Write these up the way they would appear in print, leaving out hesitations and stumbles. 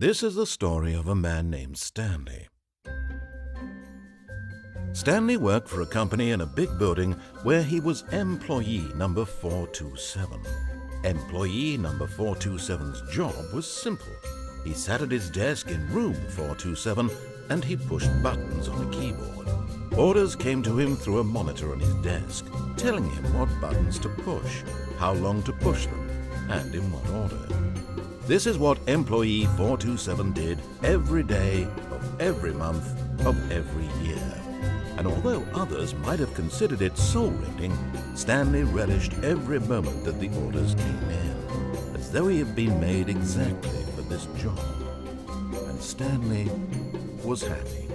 This is the story of a man named Stanley. Stanley worked for a company in a big building where he was employee number 427. Employee number 427's job was simple. He sat at his desk in room 427 and he pushed buttons on a keyboard. Orders came to him through a monitor on his desk, telling him what buttons to push, how long to push them, and in what order. This is what employee 427 did every day of every month of every year. And although others might have considered it soul-rending, Stanley relished every moment that the orders came in, as though he had been made exactly for this job. And Stanley was happy.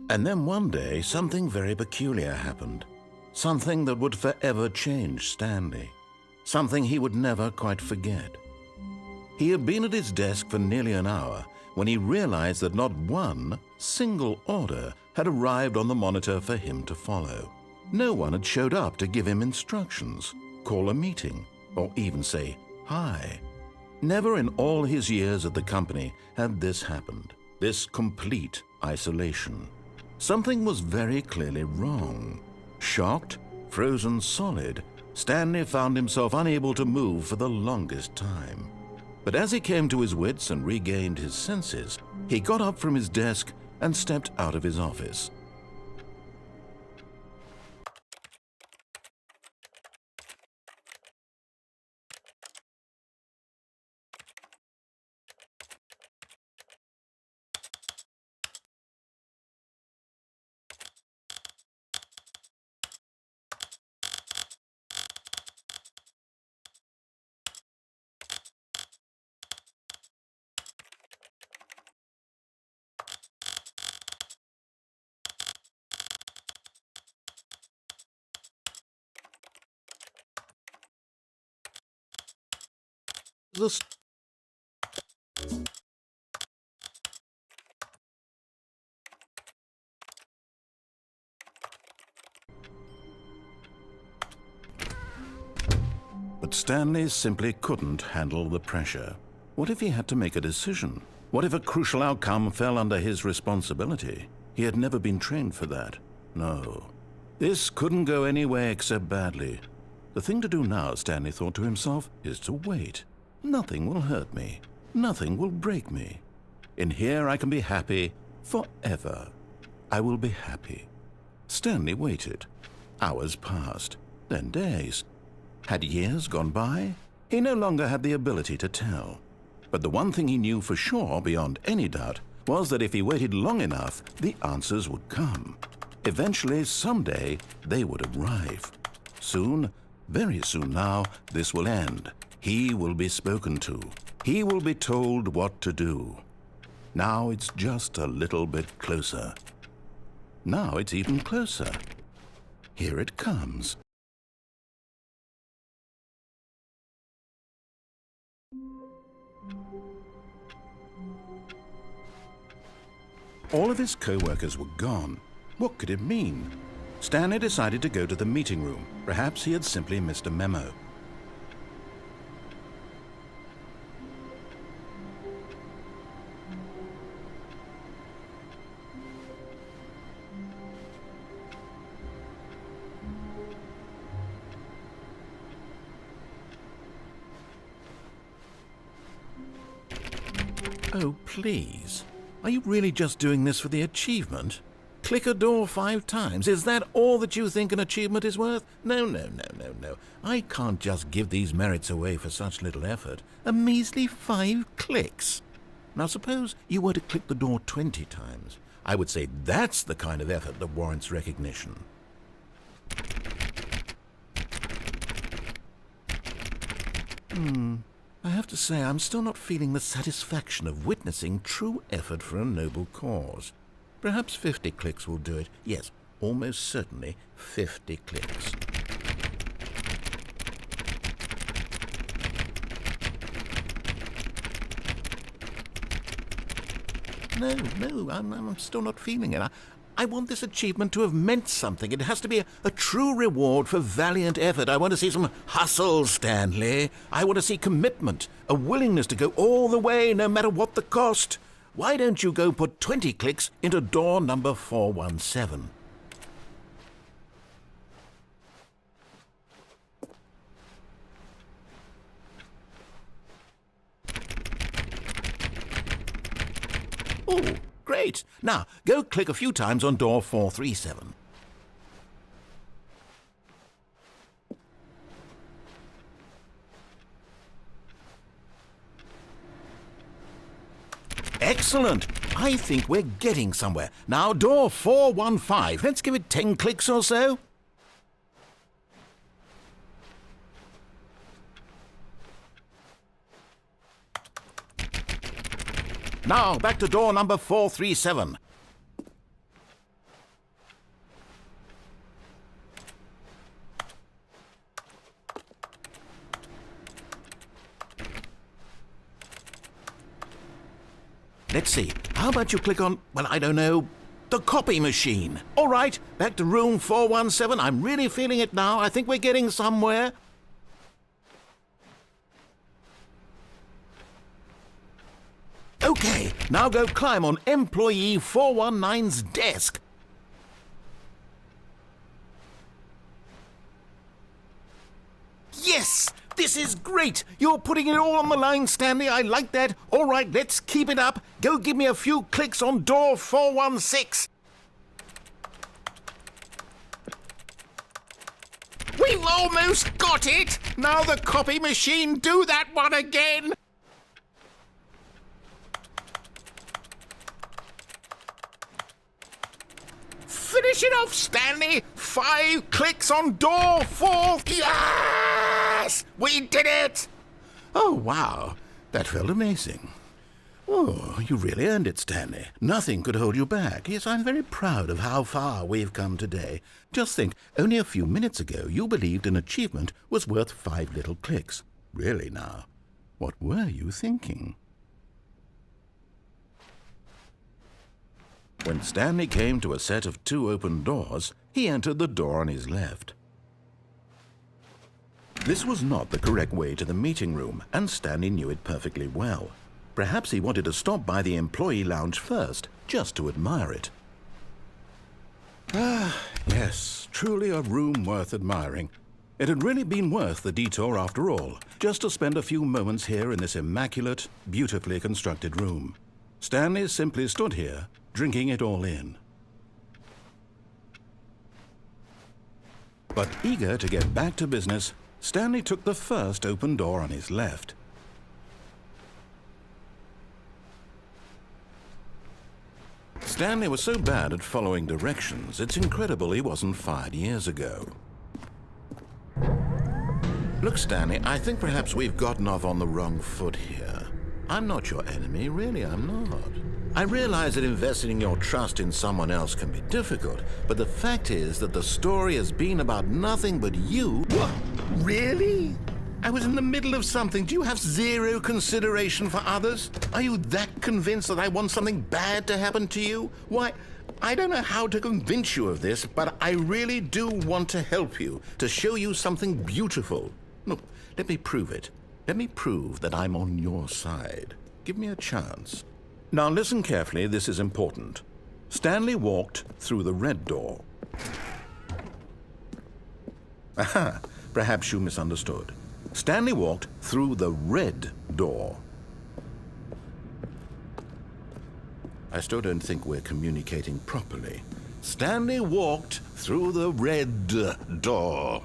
And then one day, something very peculiar happened. Something that would forever change Stanley. Something he would never quite forget. He had been at his desk for nearly an hour when he realized that not one single order had arrived on the monitor for him to follow. No one had showed up to give him instructions, call a meeting, or even say hi. Never in all his years at the company had this happened, this complete isolation. Something was very clearly wrong. Shocked, frozen solid, Stanley found himself unable to move for the longest time. But as he came to his wits and regained his senses, he got up from his desk and stepped out of his office. But Stanley simply couldn't handle the pressure. What if he had to make a decision? What if a crucial outcome fell under his responsibility? He had never been trained for that. No. This couldn't go any way except badly. The thing to do now, Stanley thought to himself, is to wait. Nothing will hurt me. Nothing will break me. In here I can be happy forever. I will be happy. Stanley waited. Hours passed, then days. Had years gone by? He no longer had the ability to tell. But the one thing he knew for sure, beyond any doubt, was that if he waited long enough, the answers would come. Eventually, someday, they would arrive. Soon, very soon now, this will end. He will be spoken to. He will be told what to do. Now it's just a little bit closer. Now it's even closer. Here it comes. All of his co-workers were gone. What could it mean? Stanley decided to go to the meeting room. Perhaps he had simply missed a memo. Oh, please. Are you really just doing this for the achievement? Click a door 5 times. Is that all that you think an achievement is worth? No. I can't just give these merits away for such little effort. A measly 5 clicks. Now suppose you were to click the door 20 times. I would say that's the kind of effort that warrants recognition. I have to say, I'm still not feeling the satisfaction of witnessing true effort for a noble cause. Perhaps 50 clicks will do it. Yes, almost certainly 50 clicks. No, I'm still not feeling it. I want this achievement to have meant something. It has to be a true reward for valiant effort. I want to see some hustle, Stanley. I want to see commitment, a willingness to go all the way, no matter what the cost. Why don't you go put 20 clicks into door number 417? Oh, great. Now, go click a few times on door 437. Excellent. I think we're getting somewhere. Now, door 415. Let's give it 10 clicks or so. Now, back to door number 437. Let's see. How about you click on, well, I don't know, the copy machine. All right, back to room 417. I'm really feeling it now. I think we're getting somewhere. Okay, now go climb on employee 419's desk. Yes! This is great! You're putting it all on the line, Stanley. I like that. All right, let's keep it up. Go give me a few clicks on door 416. We've almost got it! Now the copy machine, do that one again! Finish it off, Stanley! 5 clicks on door 4. Yes! We did it! Oh, wow. That felt amazing. Oh, you really earned it, Stanley. Nothing could hold you back. Yes, I'm very proud of how far we've come today. Just think, only a few minutes ago you believed an achievement was worth 5 little clicks. Really now, what were you thinking? When Stanley came to a set of 2 open doors, he entered the door on his left. This was not the correct way to the meeting room, and Stanley knew it perfectly well. Perhaps he wanted to stop by the employee lounge first, just to admire it. Ah, yes, truly a room worth admiring. It had really been worth the detour after all, just to spend a few moments here in this immaculate, beautifully constructed room. Stanley simply stood here, drinking it all in. But eager to get back to business, Stanley took the first open door on his left. Stanley was so bad at following directions, it's incredible he wasn't fired years ago. Look, Stanley, I think perhaps we've gotten off on the wrong foot here. I'm not your enemy, really, I'm not. I realize that investing your trust in someone else can be difficult, but the fact is that the story has been about nothing but you. What? Really? I was in the middle of something. Do you have zero consideration for others? Are you that convinced that I want something bad to happen to you? Why, I don't know how to convince you of this, but I really do want to help you, to show you something beautiful. Look, let me prove it. Let me prove that I'm on your side. Give me a chance. Now listen carefully, this is important. Stanley walked through the red door. Aha, perhaps you misunderstood. Stanley walked through the red door. I still don't think we're communicating properly. Stanley walked through the red door.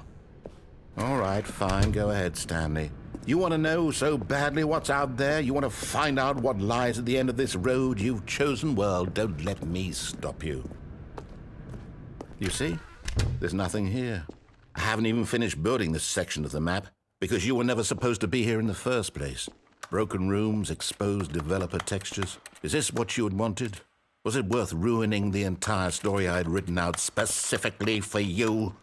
All right, fine, go ahead, Stanley. You want to know so badly what's out there? You want to find out what lies at the end of this road you've chosen? Well, don't let me stop you. You see? There's nothing here. I haven't even finished building this section of the map, because you were never supposed to be here in the first place. Broken rooms, exposed developer textures. Is this what you had wanted? Was it worth ruining the entire story I had written out specifically for you?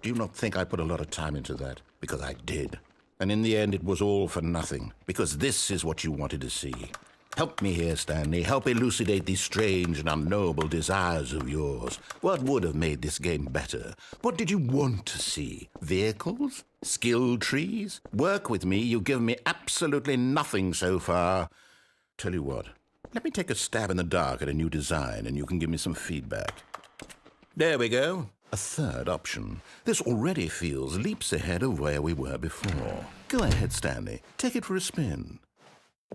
Do you not think I put a lot of time into that? Because I did. And in the end, it was all for nothing, because this is what you wanted to see. Help me here, Stanley. Help elucidate these strange and unknowable desires of yours. What would have made this game better? What did you want to see? Vehicles? Skill trees? Work with me. You've given me absolutely nothing so far. Tell you what, let me take a stab in the dark at a new design and you can give me some feedback. There we go. A third option. This already feels leaps ahead of where we were before. Go ahead, Stanley. Take it for a spin.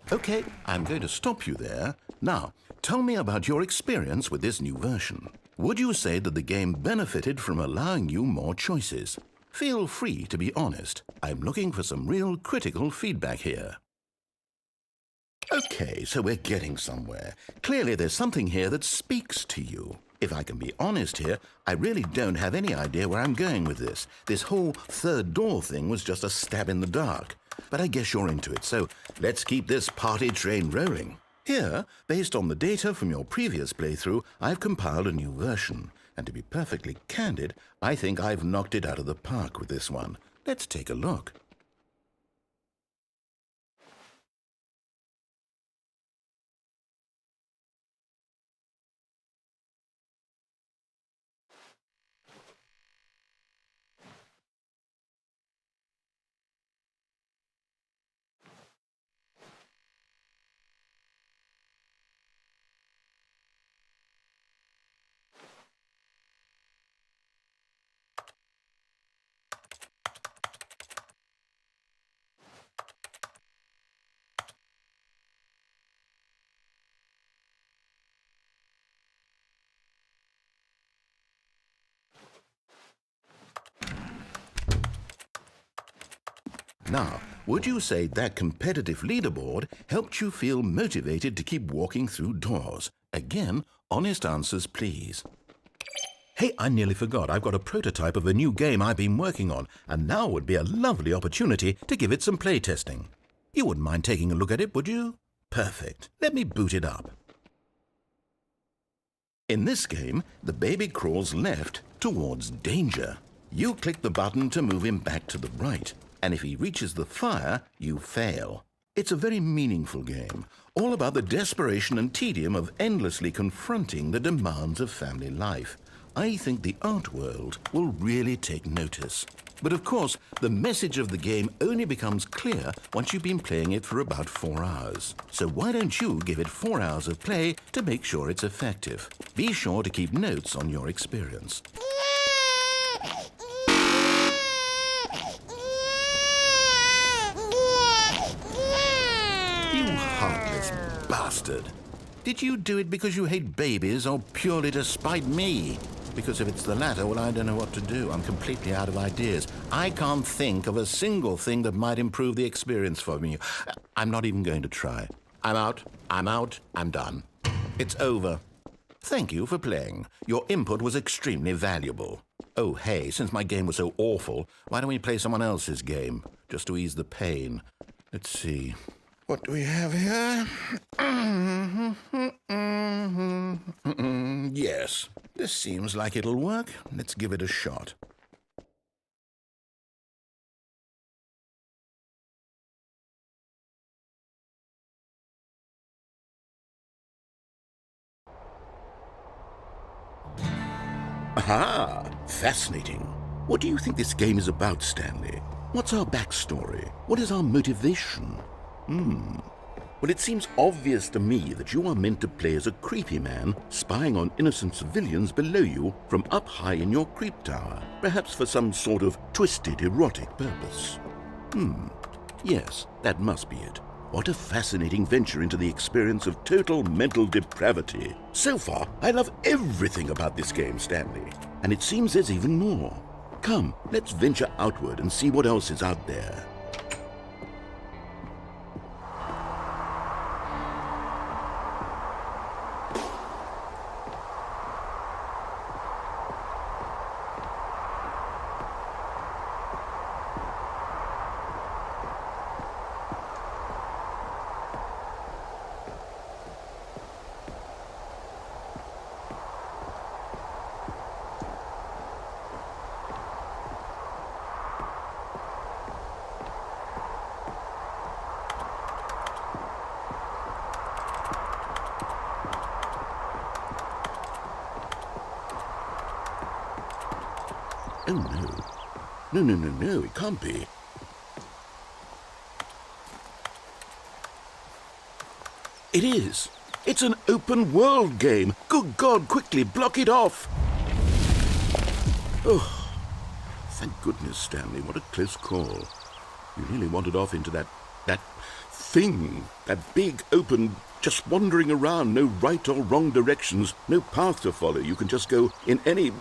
Okay, I'm going to stop you there. Now, tell me about your experience with this new version. Would you say that the game benefited from allowing you more choices? Feel free to be honest. I'm looking for some real critical feedback here. Okay, so we're getting somewhere. Clearly there's something here that speaks to you. If I can be honest here, I really don't have any idea where I'm going with this. This whole third door thing was just a stab in the dark. But I guess you're into it, so let's keep this party train rolling. Here, based on the data from your previous playthrough, I've compiled a new version. And to be perfectly candid, I think I've knocked it out of the park with this one. Let's take a look. Now, would you say that competitive leaderboard helped you feel motivated to keep walking through doors? Again, honest answers, please. Hey, I nearly forgot. I've got a prototype of a new game I've been working on, and now would be a lovely opportunity to give it some playtesting. You wouldn't mind taking a look at it, would you? Perfect. Let me boot it up. In this game, the baby crawls left towards danger. You click the button to move him back to the right. And if he reaches the fire, you fail. It's a very meaningful game, all about the desperation and tedium of endlessly confronting the demands of family life. I think the art world will really take notice. But of course, the message of the game only becomes clear once you've been playing it for about 4 hours. So why don't you give it 4 hours of play to make sure it's effective? Be sure to keep notes on your experience. You heartless bastard. Did you do it because you hate babies or purely to spite me? Because if it's the latter, well, I don't know what to do. I'm completely out of ideas. I can't think of a single thing that might improve the experience for me. I'm not even going to try. I'm out, I'm done. It's over. Thank you for playing. Your input was extremely valuable. Oh, hey, since my game was so awful, why don't we play someone else's game, just to ease the pain? Let's see. What do we have here? Yes, this seems like it'll work. Let's give it a shot. Aha! Fascinating. What do you think this game is about, Stanley? What's our backstory? What is our motivation? Well, it seems obvious to me that you are meant to play as a creepy man spying on innocent civilians below you from up high in your creep tower, perhaps for some sort of twisted erotic purpose. Yes, that must be it. What a fascinating venture into the experience of total mental depravity. So far, I love everything about this game, Stanley. And it seems there's even more. Come, let's venture outward and see what else is out there. Oh, no. No, it can't be. It is. It's an open world game. Good God, quickly, block it off. Oh, thank goodness, Stanley. What a close call. You really wandered off into that thing. That big, open, just wandering around. No right or wrong directions. No path to follow. You can just go in any...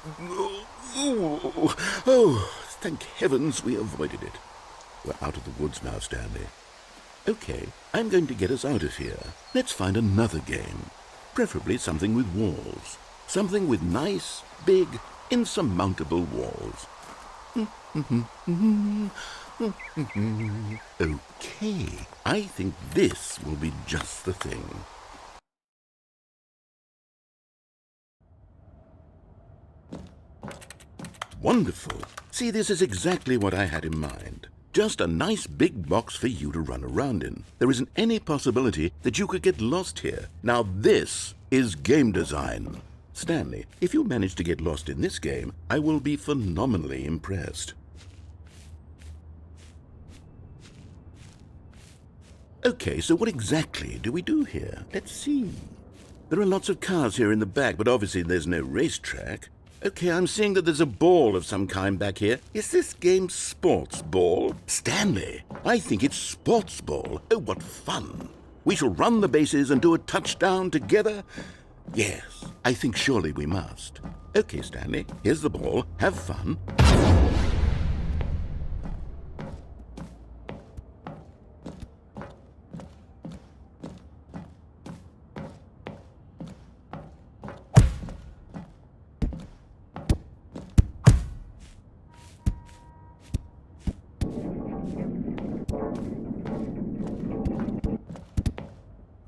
Oh, thank heavens we avoided it. We're out of the woods now, Stanley. Okay, I'm going to get us out of here. Let's find another game. Preferably something with walls. Something with nice, big, insurmountable walls. Okay, I think this will be just the thing. Wonderful. See, this is exactly what I had in mind. Just a nice big box for you to run around in. There isn't any possibility that you could get lost here. Now this is game design. Stanley, if you manage to get lost in this game, I will be phenomenally impressed. Okay, so what exactly do we do here? Let's see. There are lots of cars here in the back, but obviously there's no racetrack. Okay, I'm seeing that there's a ball of some kind back here. Is this game sports ball? Stanley, I think it's sports ball. Oh, what fun. We shall run the bases and do a touchdown together. Yes, I think surely we must. Okay, Stanley, here's the ball. Have fun.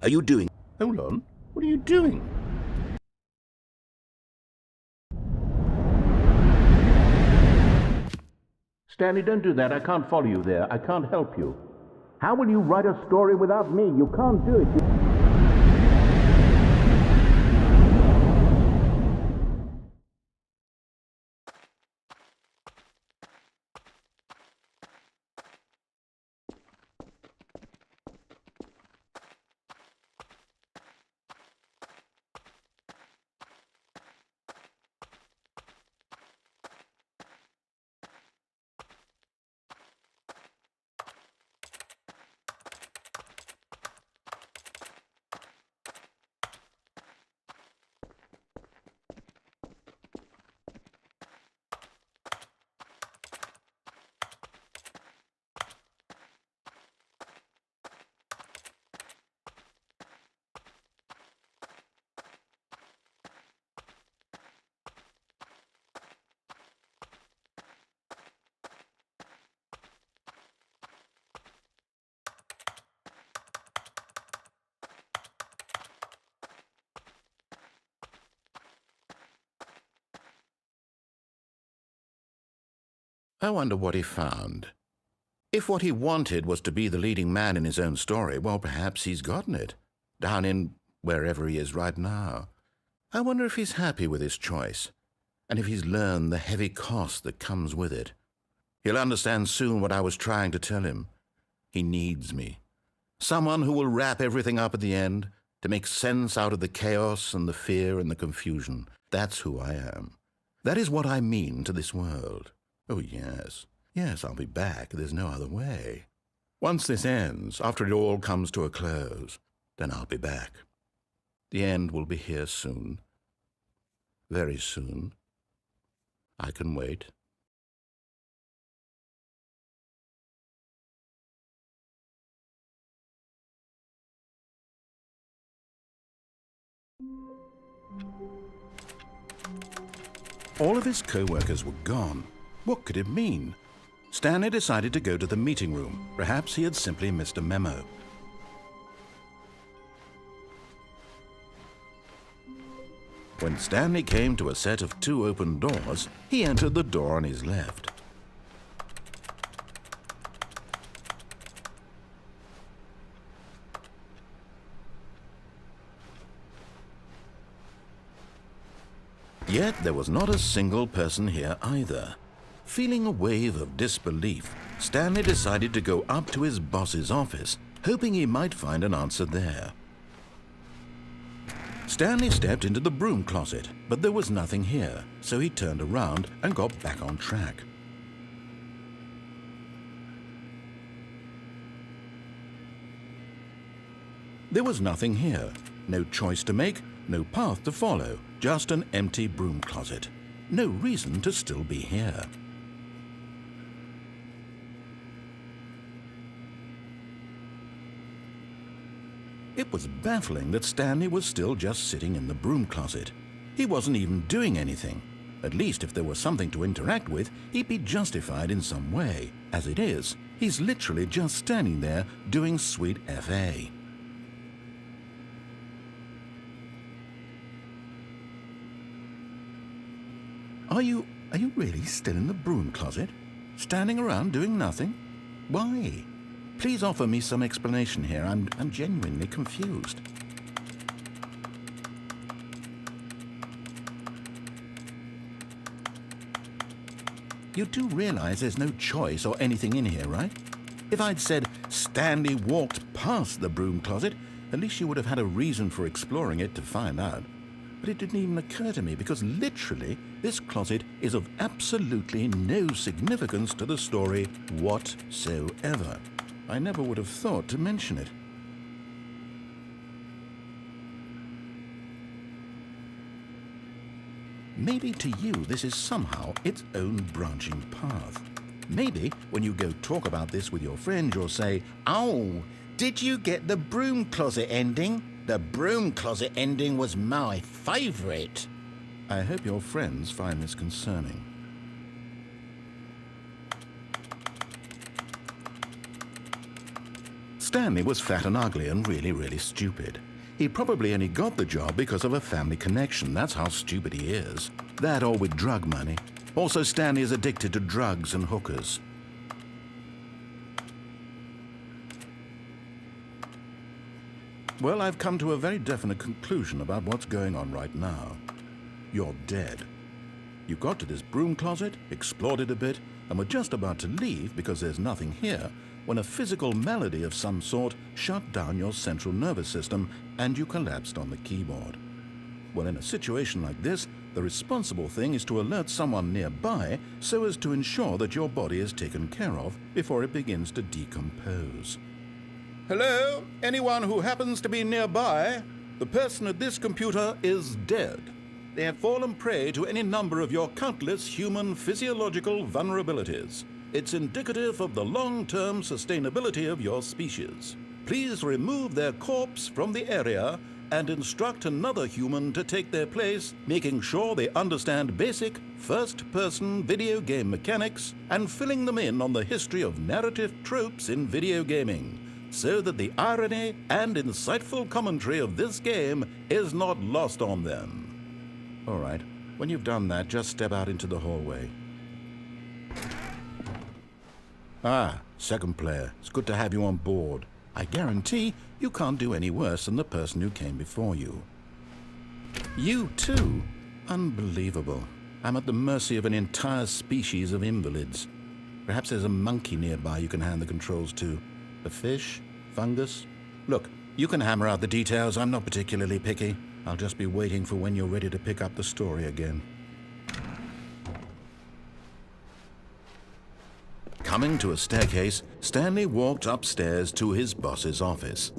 Are you doing? Hold on. What are you doing? Stanley, don't do that. I can't follow you there. I can't help you. How will you write a story without me? You can't do it. I wonder what he found. If what he wanted was to be the leading man in his own story, well, perhaps he's gotten it, down in wherever he is right now. I wonder if he's happy with his choice, and if he's learned the heavy cost that comes with it. He'll understand soon what I was trying to tell him. He needs me. Someone who will wrap everything up at the end, to make sense out of the chaos and the fear and the confusion. That's who I am. That is what I mean to this world. Oh, yes. Yes, I'll be back. There's no other way. Once this ends, after it all comes to a close, then I'll be back. The end will be here soon. Very soon. I can wait. All of his co-workers were gone. What could it mean? Stanley decided to go to the meeting room. Perhaps he had simply missed a memo. When Stanley came to a set of 2 open doors, he entered the door on his left. Yet there was not a single person here either. Feeling a wave of disbelief, Stanley decided to go up to his boss's office, hoping he might find an answer there. Stanley stepped into the broom closet, but there was nothing here, so he turned around and got back on track. There was nothing here. No choice to make, no path to follow, just an empty broom closet. No reason to still be here. It was baffling that Stanley was still just sitting in the broom closet. He wasn't even doing anything. At least if there was something to interact with, he'd be justified in some way. As it is, he's literally just standing there doing sweet FA. Are you really still in the broom closet? Standing around doing nothing? Why? Please offer me some explanation here. I'm genuinely confused. You do realize there's no choice or anything in here, right? If I'd said Stanley walked past the broom closet, at least you would have had a reason for exploring it to find out. But it didn't even occur to me because literally this closet is of absolutely no significance to the story whatsoever. I never would have thought to mention it. Maybe to you this is somehow its own branching path. Maybe when you go talk about this with your friend, you'll say, "Oh, did you get the broom closet ending? The broom closet ending was my favorite." I hope your friends find this concerning. Stanley was fat and ugly and really stupid. He probably only got the job because of a family connection. That's how stupid he is. That or with drug money. Also, Stanley is addicted to drugs and hookers. Well, I've come to a very definite conclusion about what's going on right now. You're dead. You got to this broom closet, explored it a bit, and were just about to leave because there's nothing here when a physical malady of some sort shut down your central nervous system and you collapsed on the keyboard. Well, in a situation like this, the responsible thing is to alert someone nearby so as to ensure that your body is taken care of before it begins to decompose. Hello? Anyone who happens to be nearby? The person at this computer is dead. They have fallen prey to any number of your countless human physiological vulnerabilities. It's indicative of the long-term sustainability of your species. Please remove their corpse from the area and instruct another human to take their place, making sure they understand basic first-person video game mechanics and filling them in on the history of narrative tropes in video gaming, so that the irony and insightful commentary of this game is not lost on them. All right, when you've done that, just step out into the hallway. Ah, second player. It's good to have you on board. I guarantee you can't do any worse than the person who came before you. You too? Unbelievable. I'm at the mercy of an entire species of invalids. Perhaps there's a monkey nearby you can hand the controls to. A fish? Fungus? Look, you can hammer out the details. I'm not particularly picky. I'll just be waiting for when you're ready to pick up the story again. Coming to a staircase, Stanley walked upstairs to his boss's office.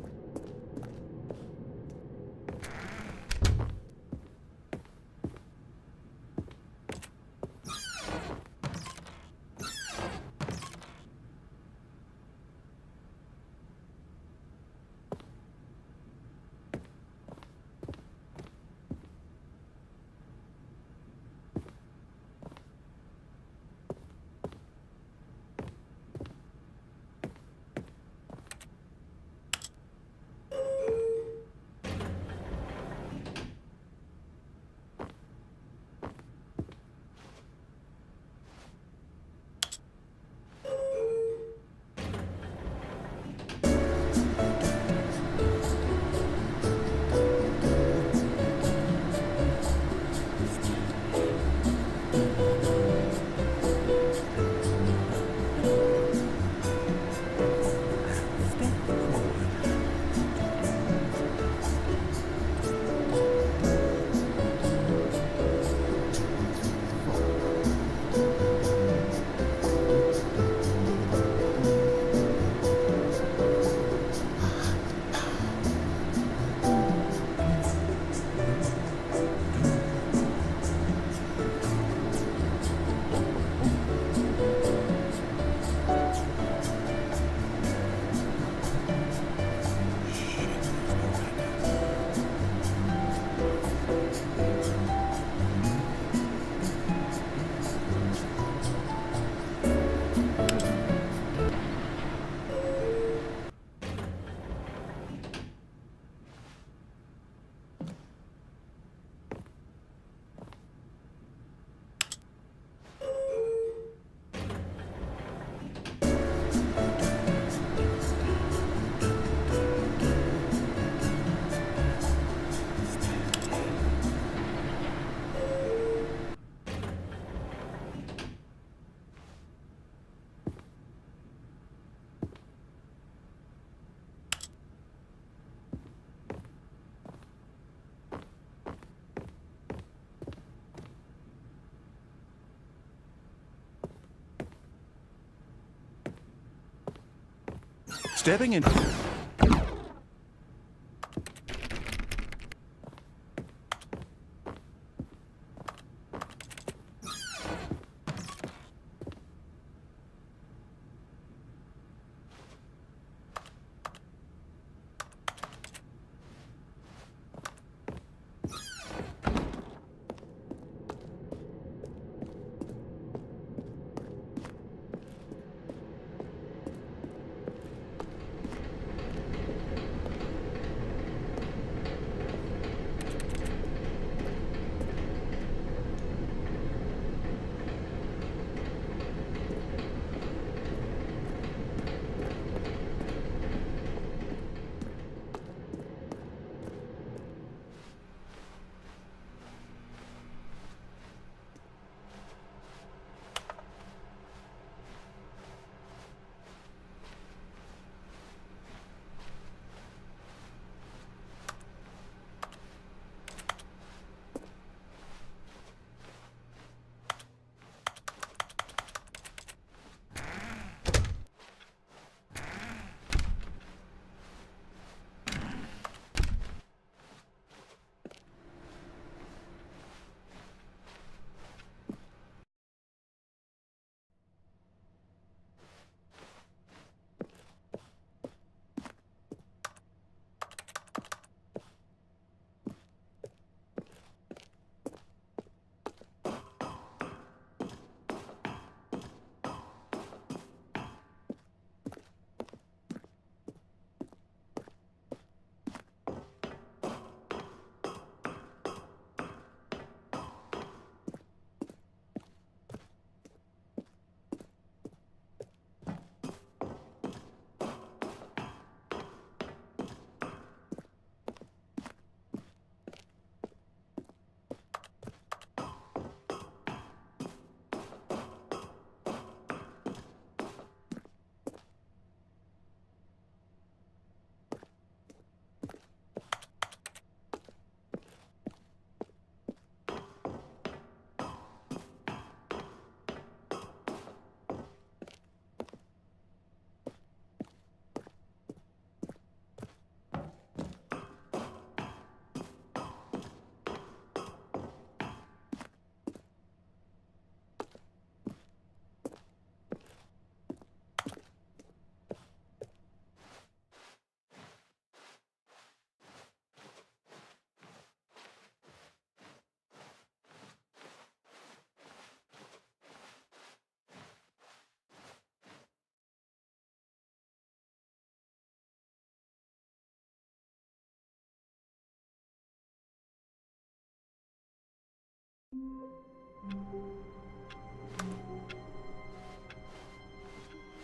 Stepping in...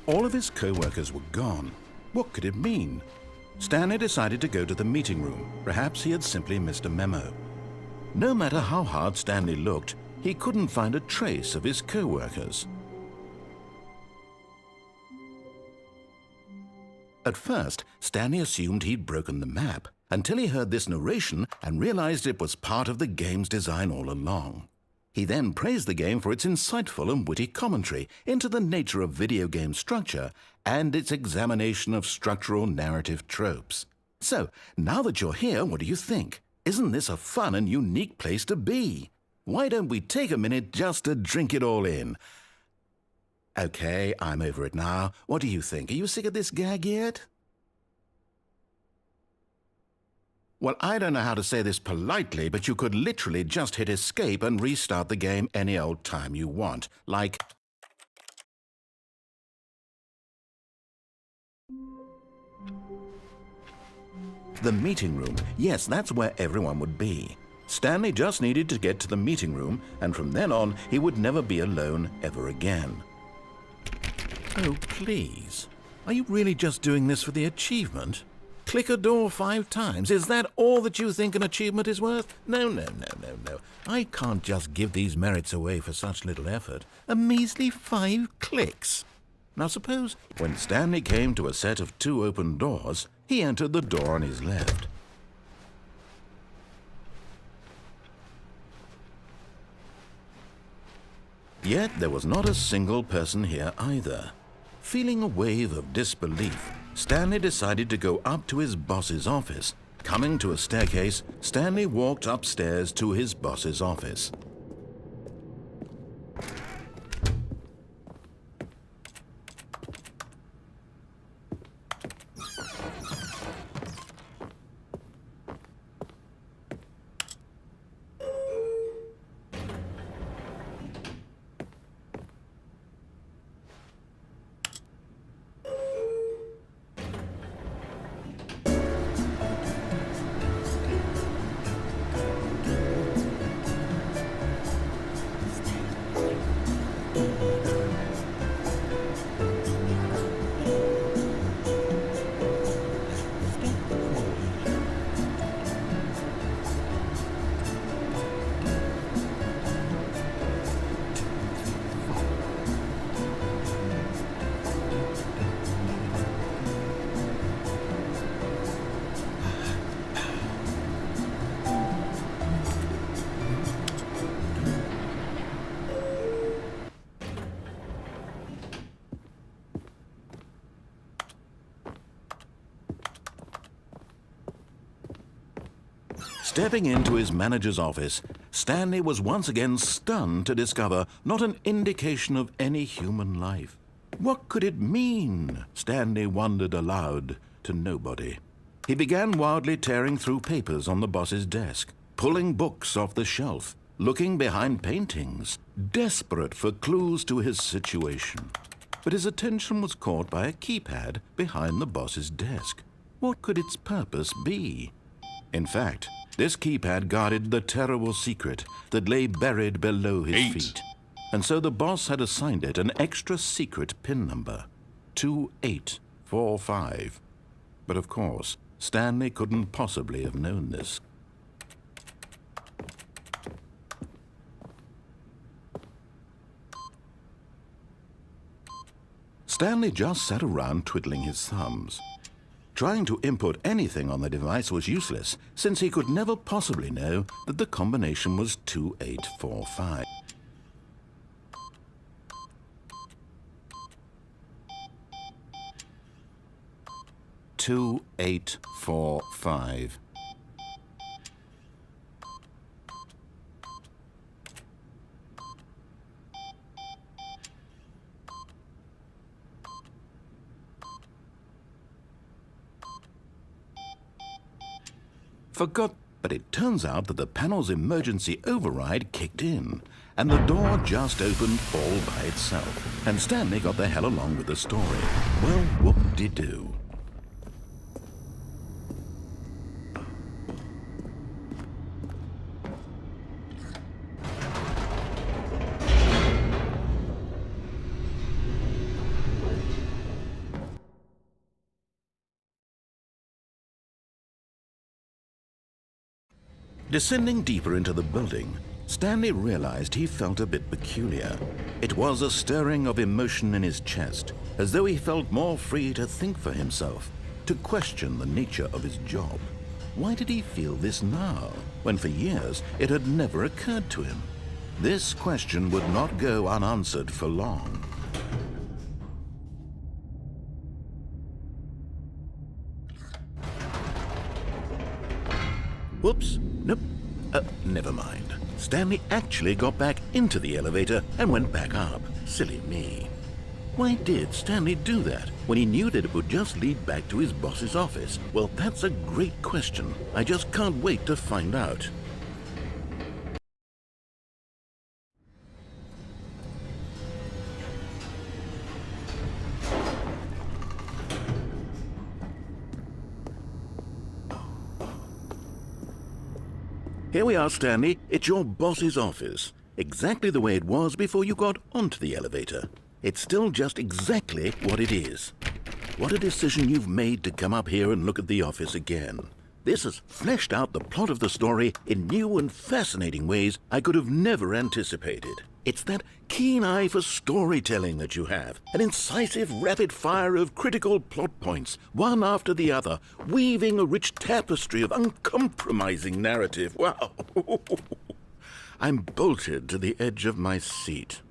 All of his co-workers were gone. What could it mean? Stanley decided to go to the meeting room. Perhaps he had simply missed a memo. No matter how hard Stanley looked, he couldn't find a trace of his co-workers. At first, Stanley assumed he'd broken the map, until he heard this narration and realized it was part of the game's design all along. He then praised the game for its insightful and witty commentary into the nature of video game structure and its examination of structural narrative tropes. So, now that you're here, what do you think? Isn't this a fun and unique place to be? Why don't we take a minute just to drink it all in? Okay, I'm over it now. What do you think? Are you sick of this gag yet? Well, I don't know how to say this politely, but you could literally just hit escape and restart the game any old time you want. Like... The meeting room. Yes, that's where everyone would be. Stanley just needed to get to the meeting room, and from then on, he would never be alone ever again. Oh, please. Are you really just doing this for the achievement? Click a door 5 times. Is that all that you think an achievement is worth? No. I can't just give these merits away for such little effort. A measly 5 clicks. Now suppose when Stanley came to a set of 2 open doors, he entered the door on his left. Yet there was not a single person here either. Feeling a wave of disbelief, Stanley decided to go up to his boss's office. Coming to a staircase, Stanley walked upstairs to his boss's office. Stepping into his manager's office, Stanley was once again stunned to discover not an indication of any human life. What could it mean? Stanley wondered aloud to nobody. He began wildly tearing through papers on the boss's desk, pulling books off the shelf, looking behind paintings, desperate for clues to his situation. But his attention was caught by a keypad behind the boss's desk. What could its purpose be? In fact, this keypad guarded the terrible secret that lay buried below his feet. And so the boss had assigned it an extra secret PIN number, 2845. But of course, Stanley couldn't possibly have known this. Stanley just sat around twiddling his thumbs. Trying to input anything on the device was useless, since he could never possibly know that the combination was 2845. Forgot, but it turns out that the panel's emergency override kicked in, and the door just opened all by itself, and Stanley got the hell along with the story. Well, whoop-de-doo. Descending deeper into the building, Stanley realized he felt a bit peculiar. It was a stirring of emotion in his chest, as though he felt more free to think for himself, to question the nature of his job. Why did he feel this now, when for years it had never occurred to him? This question would not go unanswered for long. Whoops, nope, never mind. Stanley actually got back into the elevator and went back up. Silly me. Why did Stanley do that when he knew that it would just lead back to his boss's office? Well, that's a great question. I just can't wait to find out. Here we are, Stanley. It's your boss's office. Exactly the way it was before you got onto the elevator. It's still just exactly what it is. What a decision you've made to come up here and look at the office again. This has fleshed out the plot of the story in new and fascinating ways I could have never anticipated. It's that keen eye for storytelling that you have, an incisive rapid fire of critical plot points, one after the other, weaving a rich tapestry of uncompromising narrative. Wow! I'm bolted to the edge of my seat.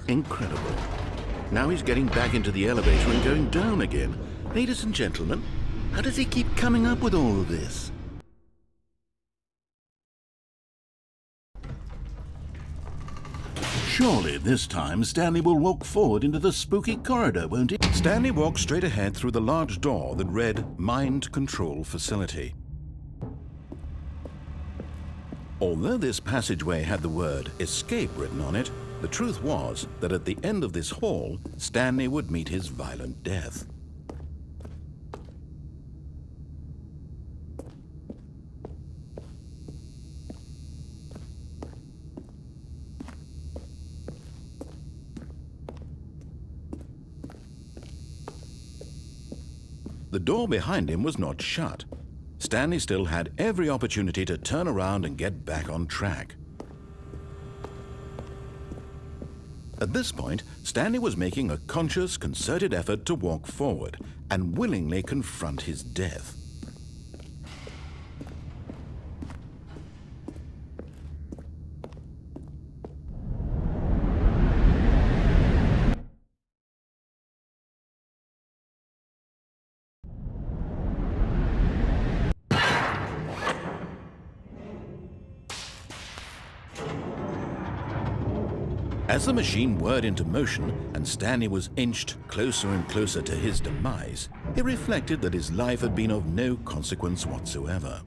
Incredible. Now he's getting back into the elevator and going down again. Ladies and gentlemen, how does he keep coming up with all of this? Surely this time Stanley will walk forward into the spooky corridor, won't he? Stanley walked straight ahead through the large door that read Mind Control Facility. Although this passageway had the word escape written on it, the truth was that at the end of this hall, Stanley would meet his violent death. The door behind him was not shut. Stanley still had every opportunity to turn around and get back on track. At this point, Stanley was making a conscious, concerted effort to walk forward and willingly confront his death. As the machine whirred into motion and Stanley was inched closer and closer to his demise, he reflected that his life had been of no consequence whatsoever.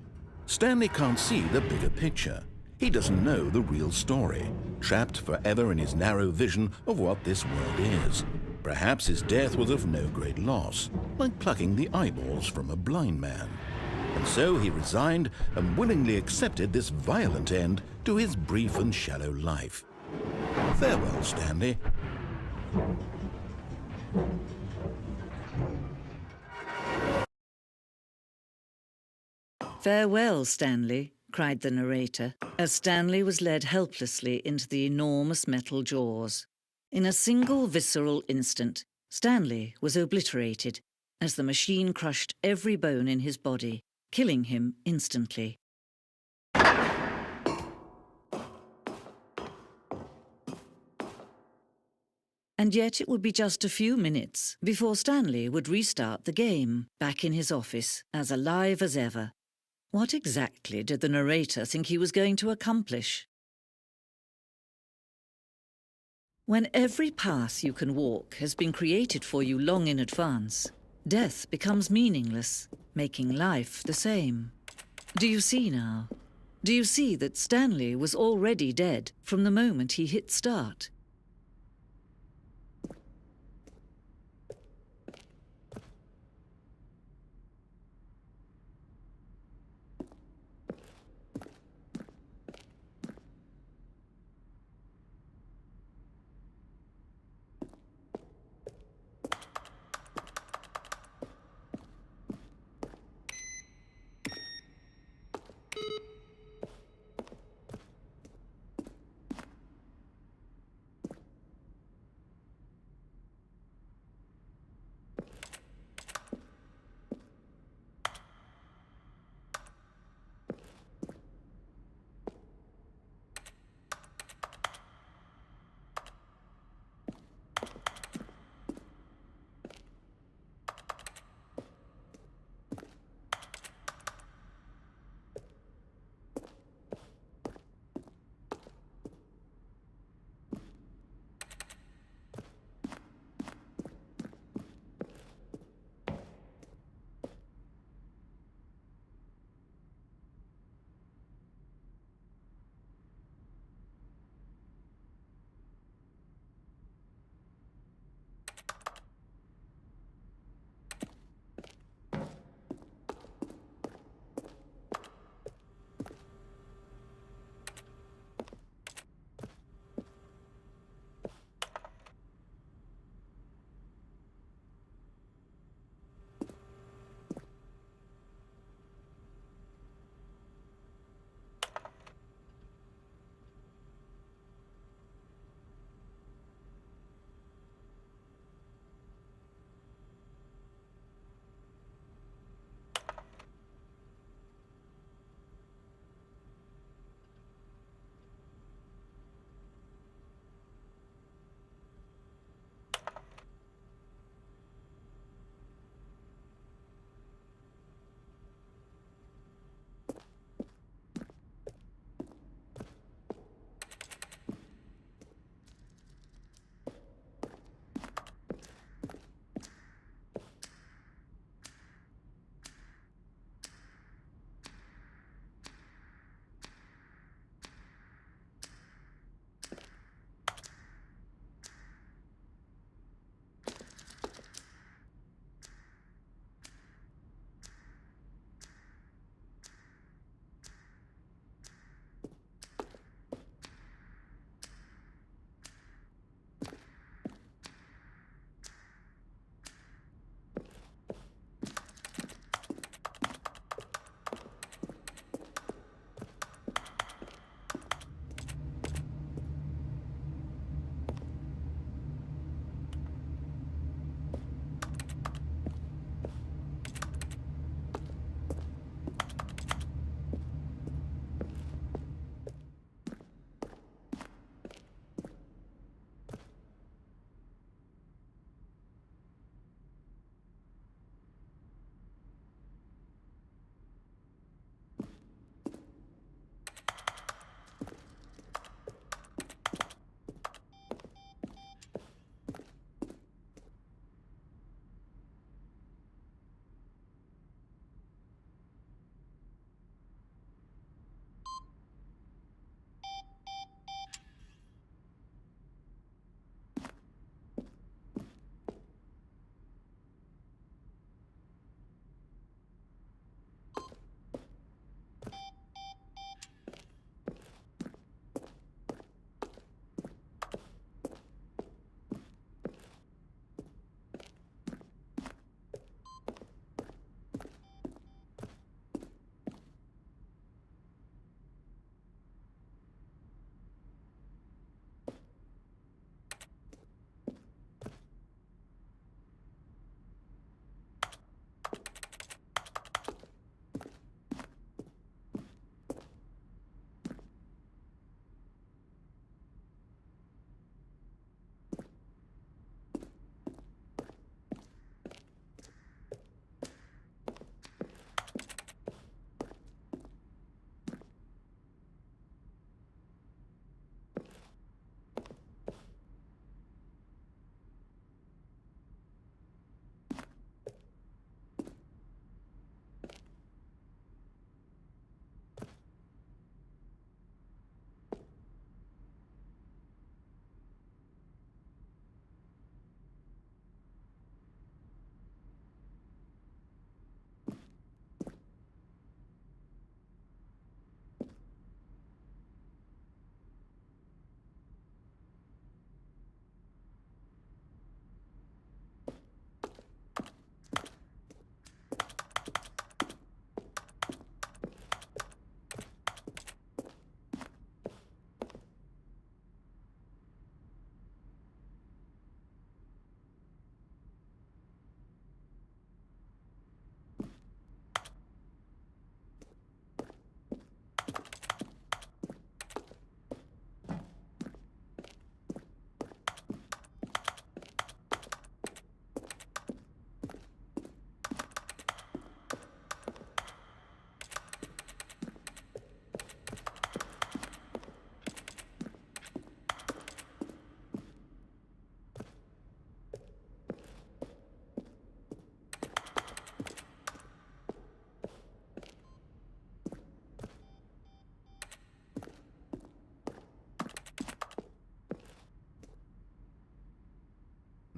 Stanley can't see the bigger picture. He doesn't know the real story, trapped forever in his narrow vision of what this world is. Perhaps his death was of no great loss, like plucking the eyeballs from a blind man. And so he resigned and willingly accepted this violent end to his brief and shallow life. Farewell, Stanley. Farewell, Stanley, cried the narrator, as Stanley was led helplessly into the enormous metal jaws. In a single visceral instant, Stanley was obliterated as the machine crushed every bone in his body, killing him instantly. And yet it would be just a few minutes before Stanley would restart the game, back in his office, as alive as ever. What exactly did the narrator think he was going to accomplish? When every path you can walk has been created for you long in advance, death becomes meaningless, making life the same. Do you see now? Do you see that Stanley was already dead from the moment he hit start?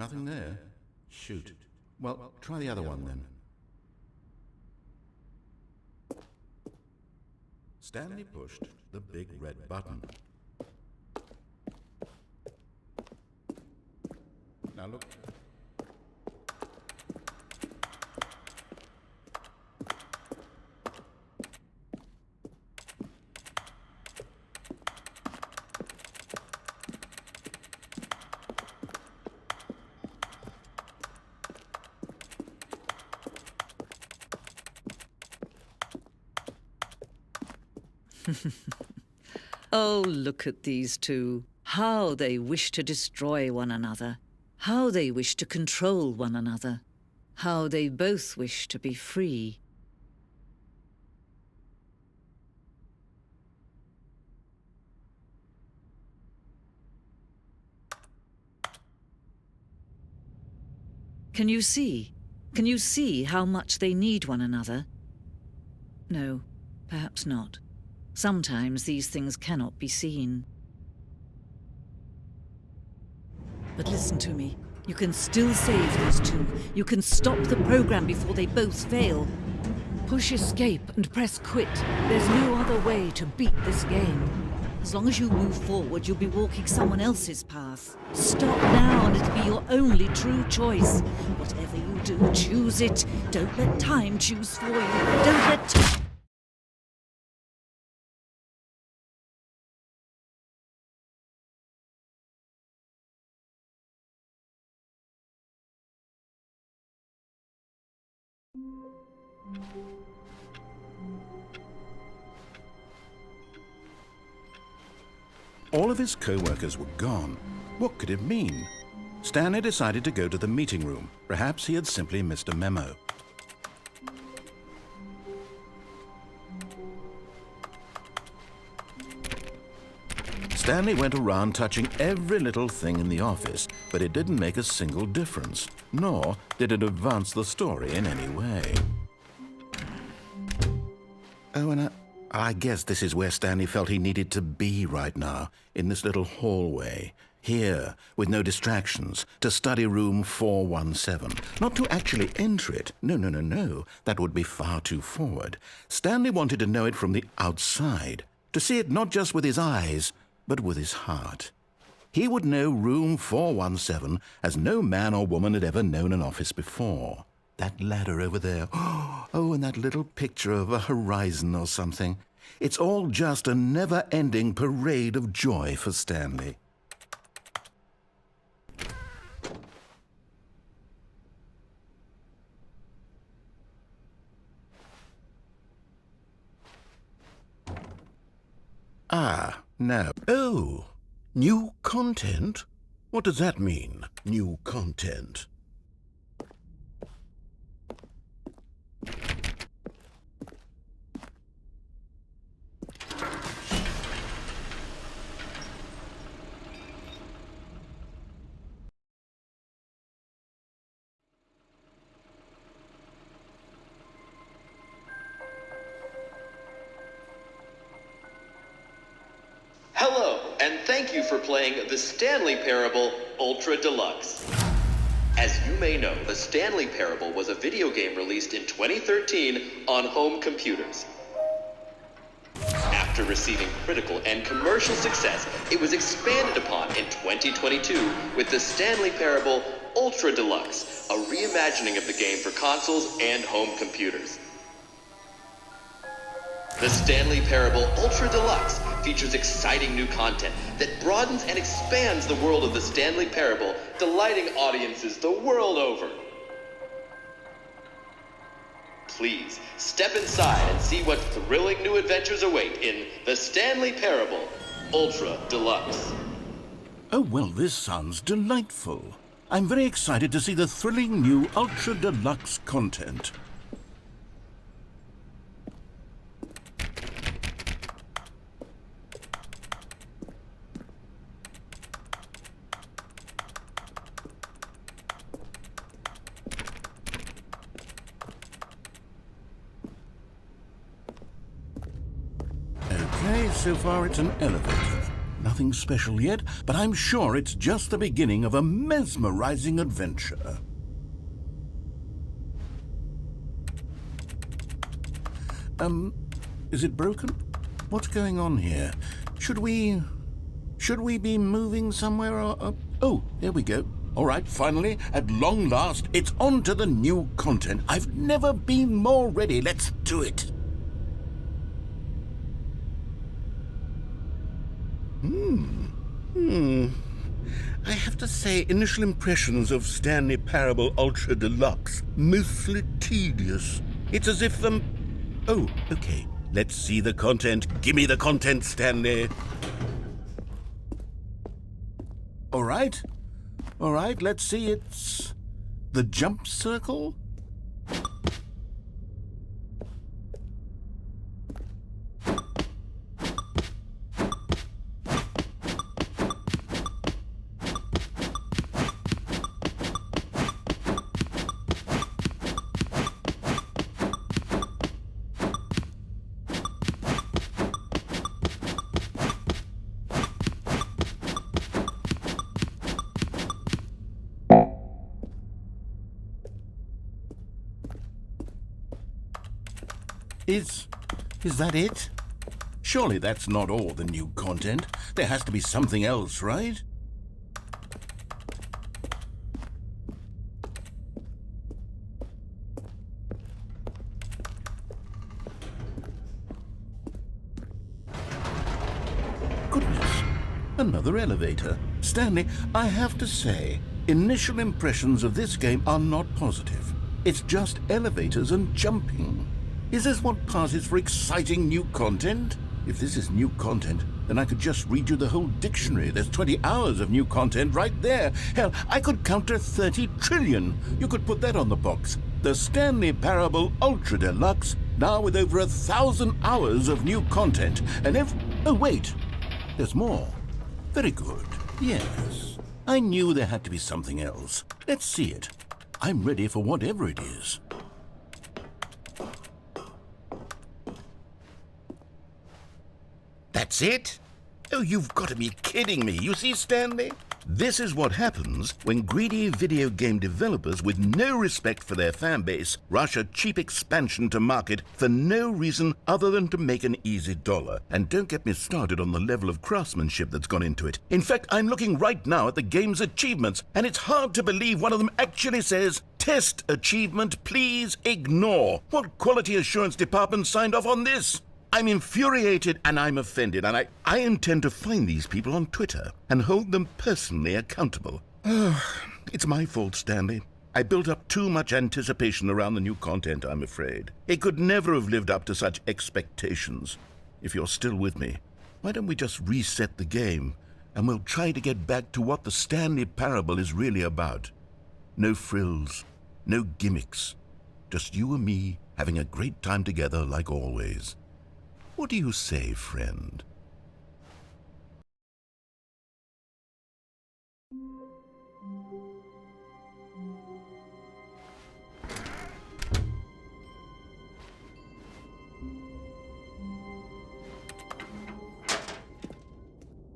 Nothing there? Shoot. Well, try the other one then. Stanley pushed the big red button. Now look. Oh, look at these two. How they wish to destroy one another. How they wish to control one another. How they both wish to be free. Can you see? Can you see how much they need one another? No, perhaps not. Sometimes these things cannot be seen. But listen to me. You can still save these two. You can stop the program before they both fail. Push escape and press quit. There's no other way to beat this game. As long as you move forward, you'll be walking someone else's path. Stop now and it'll be your only true choice. Whatever you do, choose it. Don't let time choose for you. Don't let... All of his co-workers were gone. What could it mean? Stanley decided to go to the meeting room. Perhaps he had simply missed a memo. Stanley went around touching every little thing in the office, but it didn't make a single difference, nor did it advance the story in any way. Oh, and I guess this is where Stanley felt he needed to be right now, in this little hallway. Here, with no distractions, to study room 417. Not to actually enter it. No. That would be far too forward. Stanley wanted to know it from the outside. To see it not just with his eyes, but with his heart. He would know room 417 as no man or woman had ever known an office before. That ladder over there. Oh, and that little picture of a horizon or something. It's all just a never-ending parade of joy for Stanley. Ah, no. Oh, new content? What does that mean, new content? Hello, and thank you for playing the Stanley Parable Ultra Deluxe. As you may know, the Stanley Parable was a video game released in 2013 on home computers. After receiving critical and commercial success, it was expanded upon in 2022 with the Stanley Parable Ultra Deluxe, a reimagining of the game for consoles and home computers. The Stanley Parable Ultra Deluxe features exciting new content that broadens and expands the world of the Stanley Parable, delighting audiences the world over. Please, step inside and see what thrilling new adventures await in the Stanley Parable Ultra Deluxe. Oh, well, this sounds delightful. I'm very excited to see the thrilling new Ultra Deluxe content. Okay, so far it's an elevator. Nothing special yet, but I'm sure it's just the beginning of a mesmerizing adventure. Is it broken? What's going on here? Should we be moving somewhere or... Oh, there we go. All right, finally, at long last, it's on to the new content. I've never been more ready. Let's do it. I have to say, initial impressions of Stanley Parable Ultra Deluxe, mostly tedious. It's as if Oh, okay. Let's see the content. Give me the content, Stanley. All right, let's see. It's the jump circle. Is that it? Surely that's not all the new content. There has to be something else, right? Goodness, another elevator. Stanley, I have to say, initial impressions of this game are not positive. It's just elevators and jumping. Is this what passes for exciting new content? If this is new content, then I could just read you the whole dictionary. There's 20 hours of new content right there. Hell, I could count to 30 trillion. You could put that on the box. The Stanley Parable Ultra Deluxe, now with over 1,000 hours of new content. And oh, wait. There's more. Very good. Yes. I knew there had to be something else. Let's see it. I'm ready for whatever it is. That's it? Oh, you've got to be kidding me. You see, Stanley? This is what happens when greedy video game developers with no respect for their fan base rush a cheap expansion to market for no reason other than to make an easy dollar. And don't get me started on the level of craftsmanship that's gone into it. In fact, I'm looking right now at the game's achievements, and it's hard to believe one of them actually says, "Test achievement, please ignore." What quality assurance department signed off on this? I'm infuriated and I'm offended, and I intend to find these people on Twitter and hold them personally accountable. It's my fault, Stanley. I built up too much anticipation around the new content, I'm afraid. It could never have lived up to such expectations. If you're still with me, why don't we just reset the game and we'll try to get back to what the Stanley Parable is really about. No frills, no gimmicks. Just you and me having a great time together like always. What do you say, friend?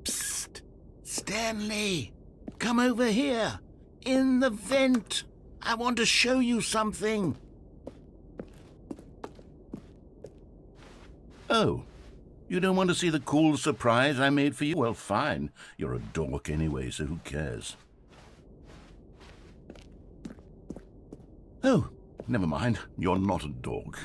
Psst! Stanley! Come over here! In the vent! I want to show you something! Oh, you don't want to see the cool surprise I made for you? Well, fine. You're a dork anyway, so who cares? Oh, never mind. You're not a dork.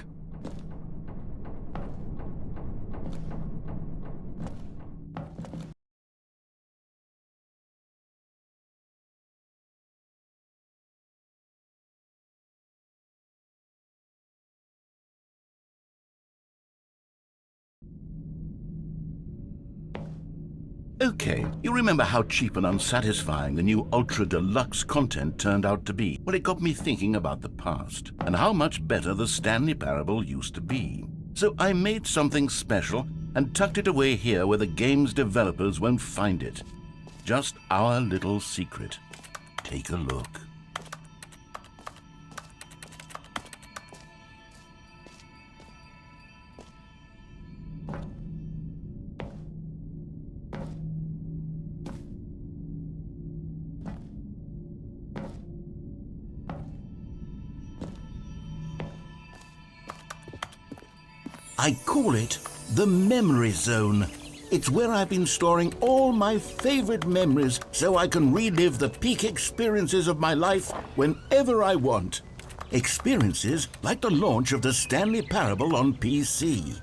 Okay, you remember how cheap and unsatisfying the new Ultra Deluxe content turned out to be? Well, it got me thinking about the past, and how much better the Stanley Parable used to be. So I made something special and tucked it away here where the game's developers won't find it. Just our little secret. Take a look. I call it the memory zone. It's where I've been storing all my favorite memories so I can relive the peak experiences of my life whenever I want. Experiences like the launch of the Stanley Parable on PC.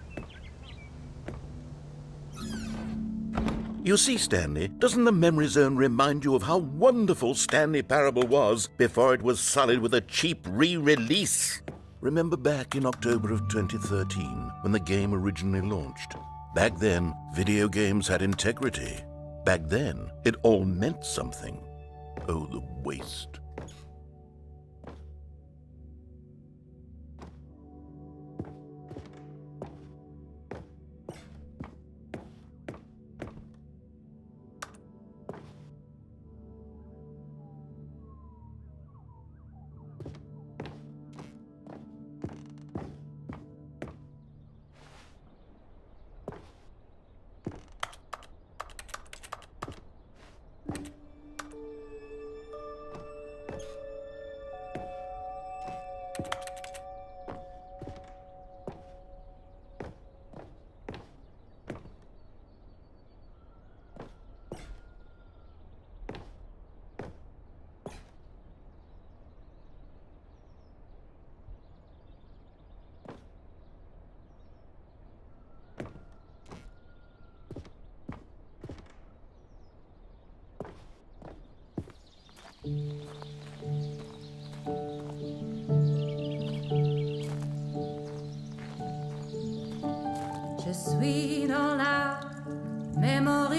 You see, Stanley, doesn't the memory zone remind you of how wonderful Stanley Parable was before it was sullied with a cheap re-release? Remember back in October of 2013 when the game originally launched? Back then, video games had integrity. Back then, it all meant something. Oh, the waste.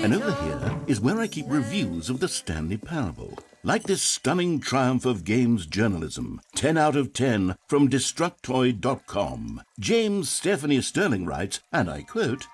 And over here is where I keep reviews of the Stanley Parable. Like this stunning triumph of games journalism, 10 out of 10 from Destructoid.com. James Stephanie Sterling writes, and I quote,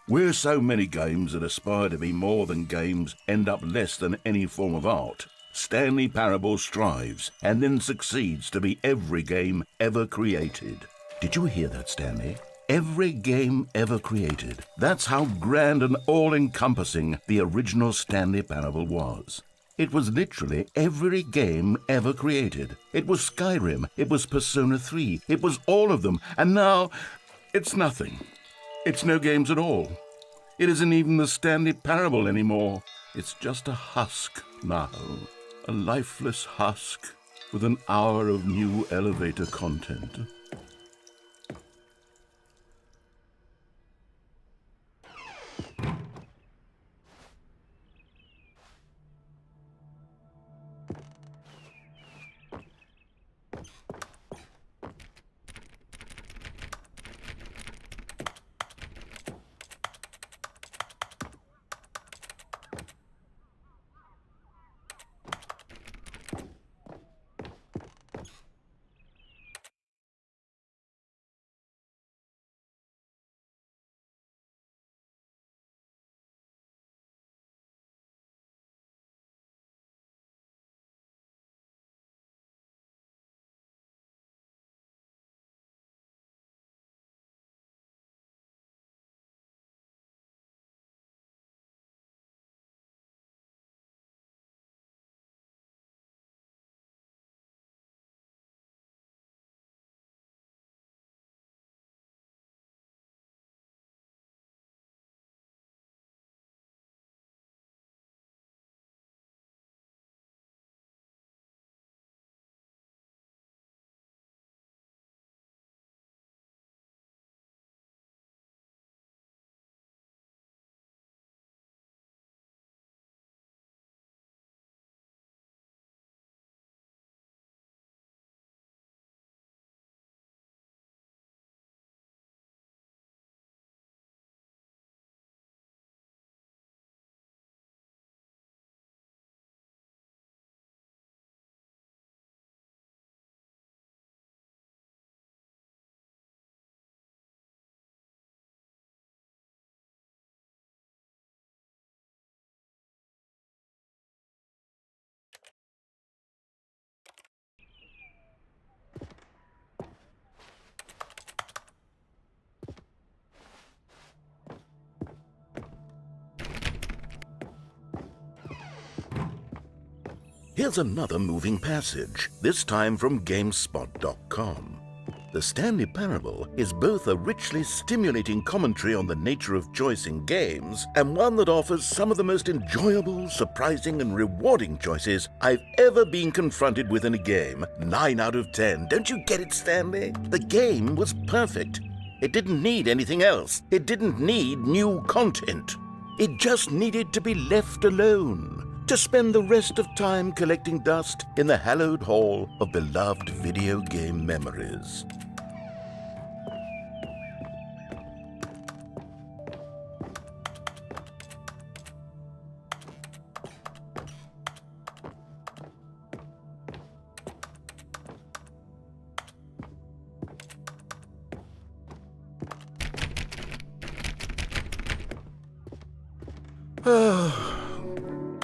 "Where so many games that aspire to be more than games end up less than any form of art, Stanley Parable strives and then succeeds to be every game ever created." Did you hear that, Stanley? Every game ever created. That's how grand and all-encompassing the original Stanley Parable was. It was literally every game ever created. It was Skyrim, it was Persona 3, it was all of them, and now it's nothing. It's no games at all. It isn't even the Stanley Parable anymore. It's just a husk now. A lifeless husk with an hour of new elevator content. Here's another moving passage, this time from GameSpot.com. The Stanley Parable is both a richly stimulating commentary on the nature of choice in games and one that offers some of the most enjoyable, surprising, and rewarding choices I've ever been confronted with in a game. 9 out of 10. Don't you get it, Stanley? The game was perfect. It didn't need anything else. It didn't need new content. It just needed to be left alone, to spend the rest of time collecting dust in the hallowed hall of beloved video game memories.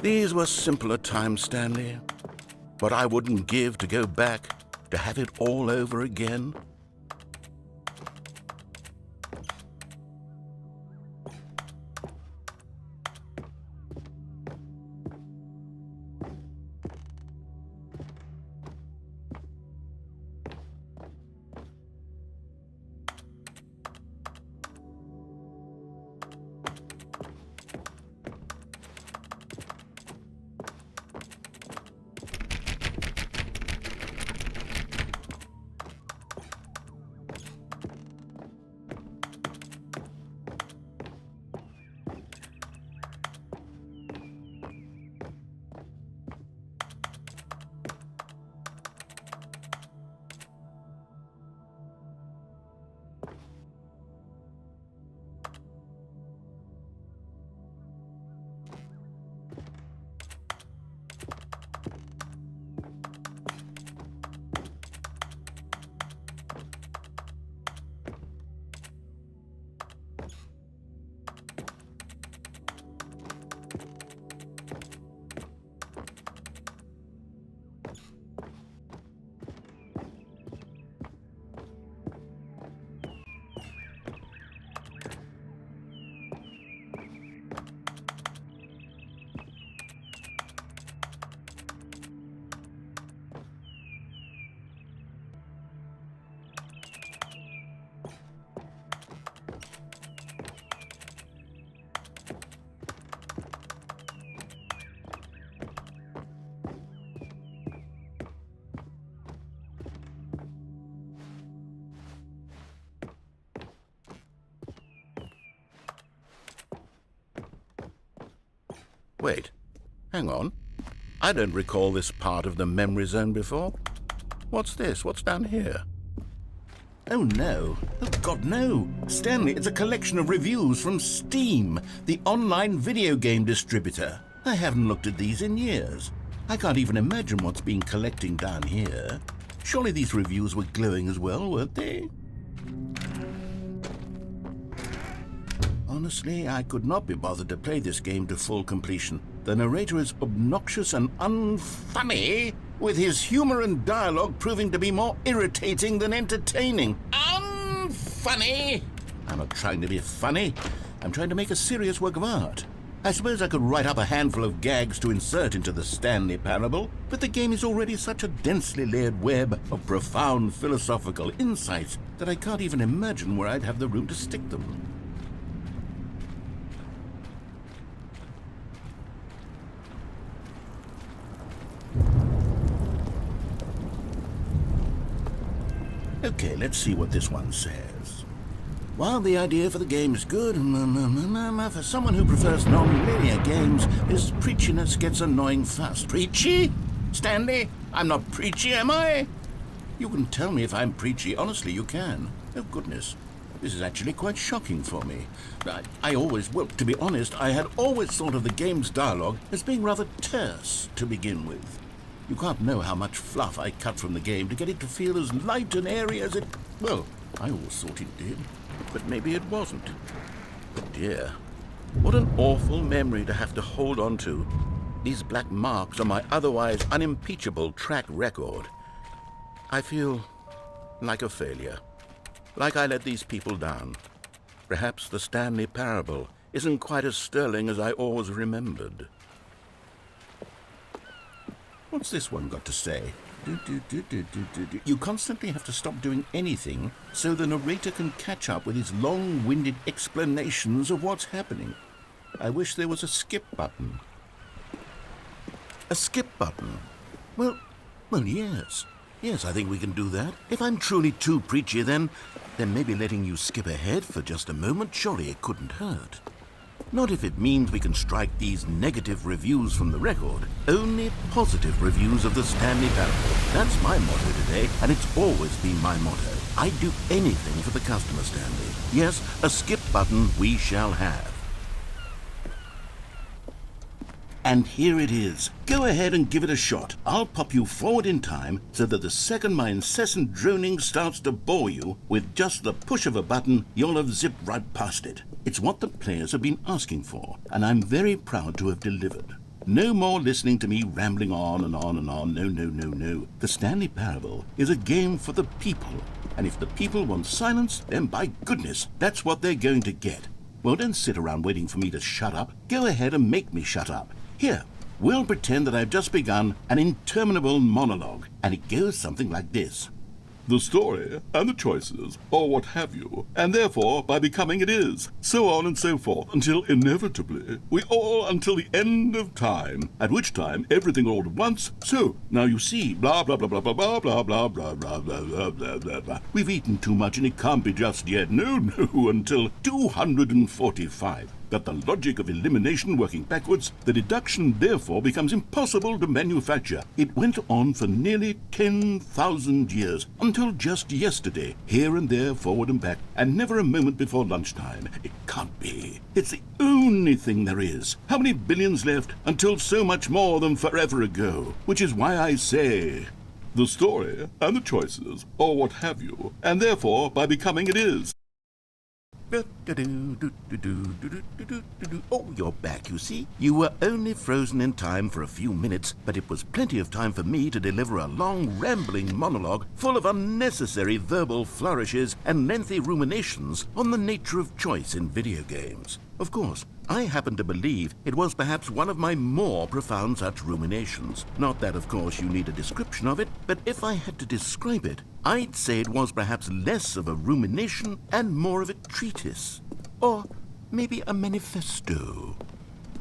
These were simpler times, Stanley. What I wouldn't give to go back, to have it all over again. Wait, hang on. I don't recall this part of the memory zone before. What's this? What's down here? Oh no. Oh God, no. Stanley, it's a collection of reviews from Steam, the online video game distributor. I haven't looked at these in years. I can't even imagine what's been collecting down here. Surely these reviews were glowing as well, weren't they? Honestly, I could not be bothered to play this game to full completion. The narrator is obnoxious and unfunny, with his humor and dialogue proving to be more irritating than entertaining. Unfunny! I'm not trying to be funny. I'm trying to make a serious work of art. I suppose I could write up a handful of gags to insert into the Stanley Parable, but the game is already such a densely layered web of profound philosophical insights that I can't even imagine where I'd have the room to stick them. Okay, let's see what this one says. While the idea for the game is good, for someone who prefers non-linear games, this preachiness gets annoying fast. Preachy? Stanley, I'm not preachy, am I? You can tell me if I'm preachy. Honestly, you can. Oh, goodness. This is actually quite shocking for me. Well, to be honest, I had always thought of the game's dialogue as being rather terse to begin with. You can't know how much fluff I cut from the game to get it to feel as light and airy as it... Well, I always thought it did, but maybe it wasn't. But dear, what an awful memory to have to hold on to. These black marks on my otherwise unimpeachable track record. I feel like a failure, like I let these people down. Perhaps the Stanley Parable isn't quite as sterling as I always remembered. What's this one got to say? You constantly have to stop doing anything so the narrator can catch up with his long-winded explanations of what's happening. I wish there was a skip button. A skip button? Well, yes. Yes, I think we can do that. If I'm truly too preachy, then maybe letting you skip ahead for just a moment, surely it couldn't hurt. Not if it means we can strike these negative reviews from the record. Only positive reviews of the Stanley Parable. That's my motto today, and it's always been my motto. I'd do anything for the customer, Stanley. Yes, a skip button we shall have. And here it is. Go ahead and give it a shot. I'll pop you forward in time so that the second my incessant droning starts to bore you, with just the push of a button, you'll have zipped right past it. It's what the players have been asking for, and I'm very proud to have delivered. No more listening to me rambling on and on and on. No. The Stanley Parable is a game for the people, and if the people want silence, then by goodness, that's what they're going to get. Well, don't sit around waiting for me to shut up. Go ahead and make me shut up. Here, we'll pretend that I've just begun an interminable monologue, and it goes something like this. The story, and the choices, or what have you, and therefore, by becoming it is, so on and so forth, until inevitably, we all until the end of time, at which time everything all at once, so, now you see, blah blah blah blah blah blah blah blah blah blah blah blah blah blah blah. We've eaten too much and it can't be just yet, no, until 245. Got the logic of elimination working backwards, the deduction therefore becomes impossible to manufacture. It went on for nearly 10,000 years, until just yesterday, here and there, forward and back, and never a moment before lunchtime. It can't be. It's the only thing there is. How many billions left until so much more than forever ago? Which is why I say, the story, and the choices, or what have you, and therefore, by becoming it is. Oh, you're back, you see. You were only frozen in time for a few minutes, but it was plenty of time for me to deliver a long, rambling monologue full of unnecessary verbal flourishes and lengthy ruminations on the nature of choice in video games. Of course, I happen to believe it was perhaps one of my more profound such ruminations. Not that, of course, you need a description of it, but if I had to describe it, I'd say it was perhaps less of a rumination and more of a treatise. Or maybe a manifesto.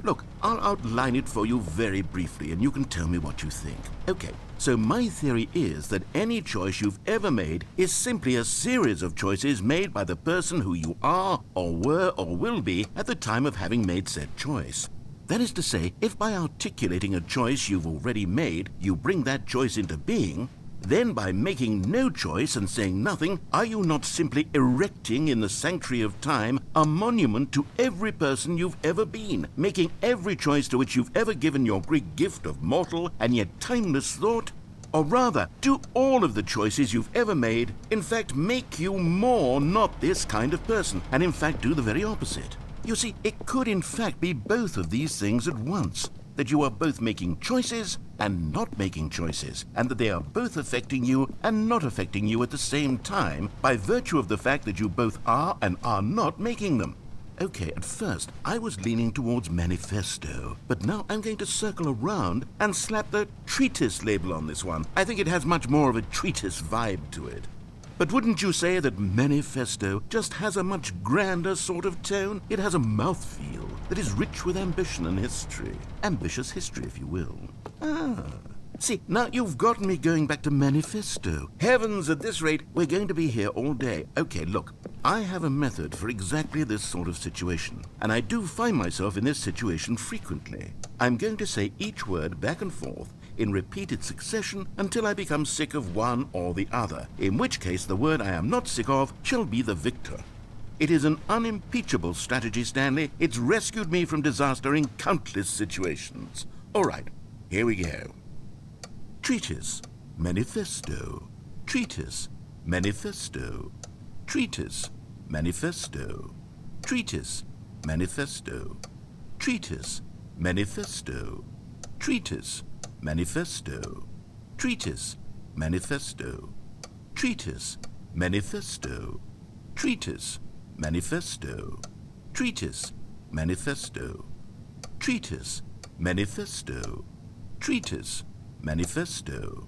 Look, I'll outline it for you very briefly, and you can tell me what you think. Okay, so my theory is that any choice you've ever made is simply a series of choices made by the person who you are, or were, or will be at the time of having made said choice. That is to say, if by articulating a choice you've already made, you bring that choice into being, then by making no choice and saying nothing, are you not simply erecting in the sanctuary of time a monument to every person you've ever been, making every choice to which you've ever given your Greek gift of mortal and yet timeless thought? Or rather, do all of the choices you've ever made, in fact, make you more not this kind of person, and in fact do the very opposite? You see, it could in fact be both of these things at once. That you are both making choices and not making choices, and that they are both affecting you and not affecting you at the same time by virtue of the fact that you both are and are not making them. Okay, at first I was leaning towards manifesto, but now I'm going to circle around and slap the treatise label on this one. I think it has much more of a treatise vibe to it. But wouldn't you say that manifesto just has a much grander sort of tone? It has a mouthfeel that is rich with ambition and history. Ambitious history, if you will. See, now you've gotten me going back to manifesto. Heavens, at this rate, we're going to be here all day. Okay, look, I have a method for exactly this sort of situation, and I do find myself in this situation frequently. I'm going to say each word back and forth in repeated succession until I become sick of one or the other, in which case the word I am not sick of shall be the victor. It is an unimpeachable strategy, Stanley. It's rescued me from disaster in countless situations. All right, here we go. Treatise, manifesto. Treatise, manifesto. Treatise, manifesto. Treatise, manifesto. Treatise, manifesto. Treatise, manifesto. Treatise, manifesto. Treatise, manifesto. Treatise, manifesto. Treatise, manifesto. Treatise, manifesto. Treatise, manifesto.